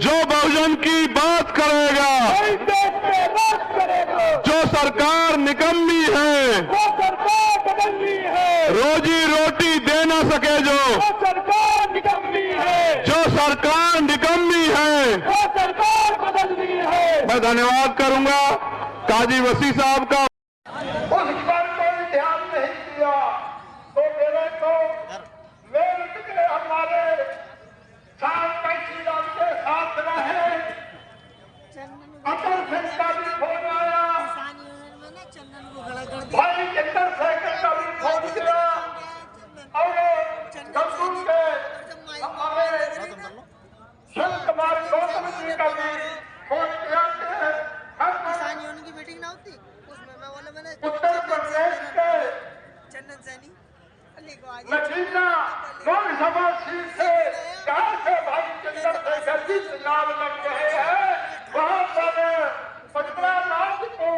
जो बहुजन की बात करेगा, कोई देश पे राज करेगा, जो सरकार निकम्मी है, वो सरकार बदलनी है। रोजी रोटी दे न सके जो सरकार निकम्मी है, जो सरकार निकम्मी है। वो सरकार बदलनी है। मैं धन्यवाद करूंगा काजी वसी साहब का। उस पर कोई ध्यान नहीं दिया तो मेरे को मेरठ के हमारे साथ श्रीराम के साथ रहे अटल सिंह का भी फोन आया, भाई चंद्रशेखर का भी फोन किया और गंगू के हमारे शिव कुमार गौतम जी का भी फोन किया की मीटिंग ना होती उसमें मैं बोला मैंने उत्तर प्रदेश के चंदन सैनी अली को आगे नगीना लोकसभा सीट से जहाँ से भाई चंद्रशेखर जी चुनाव लड़ रहे हैं वहाँ पर 15 मार्च को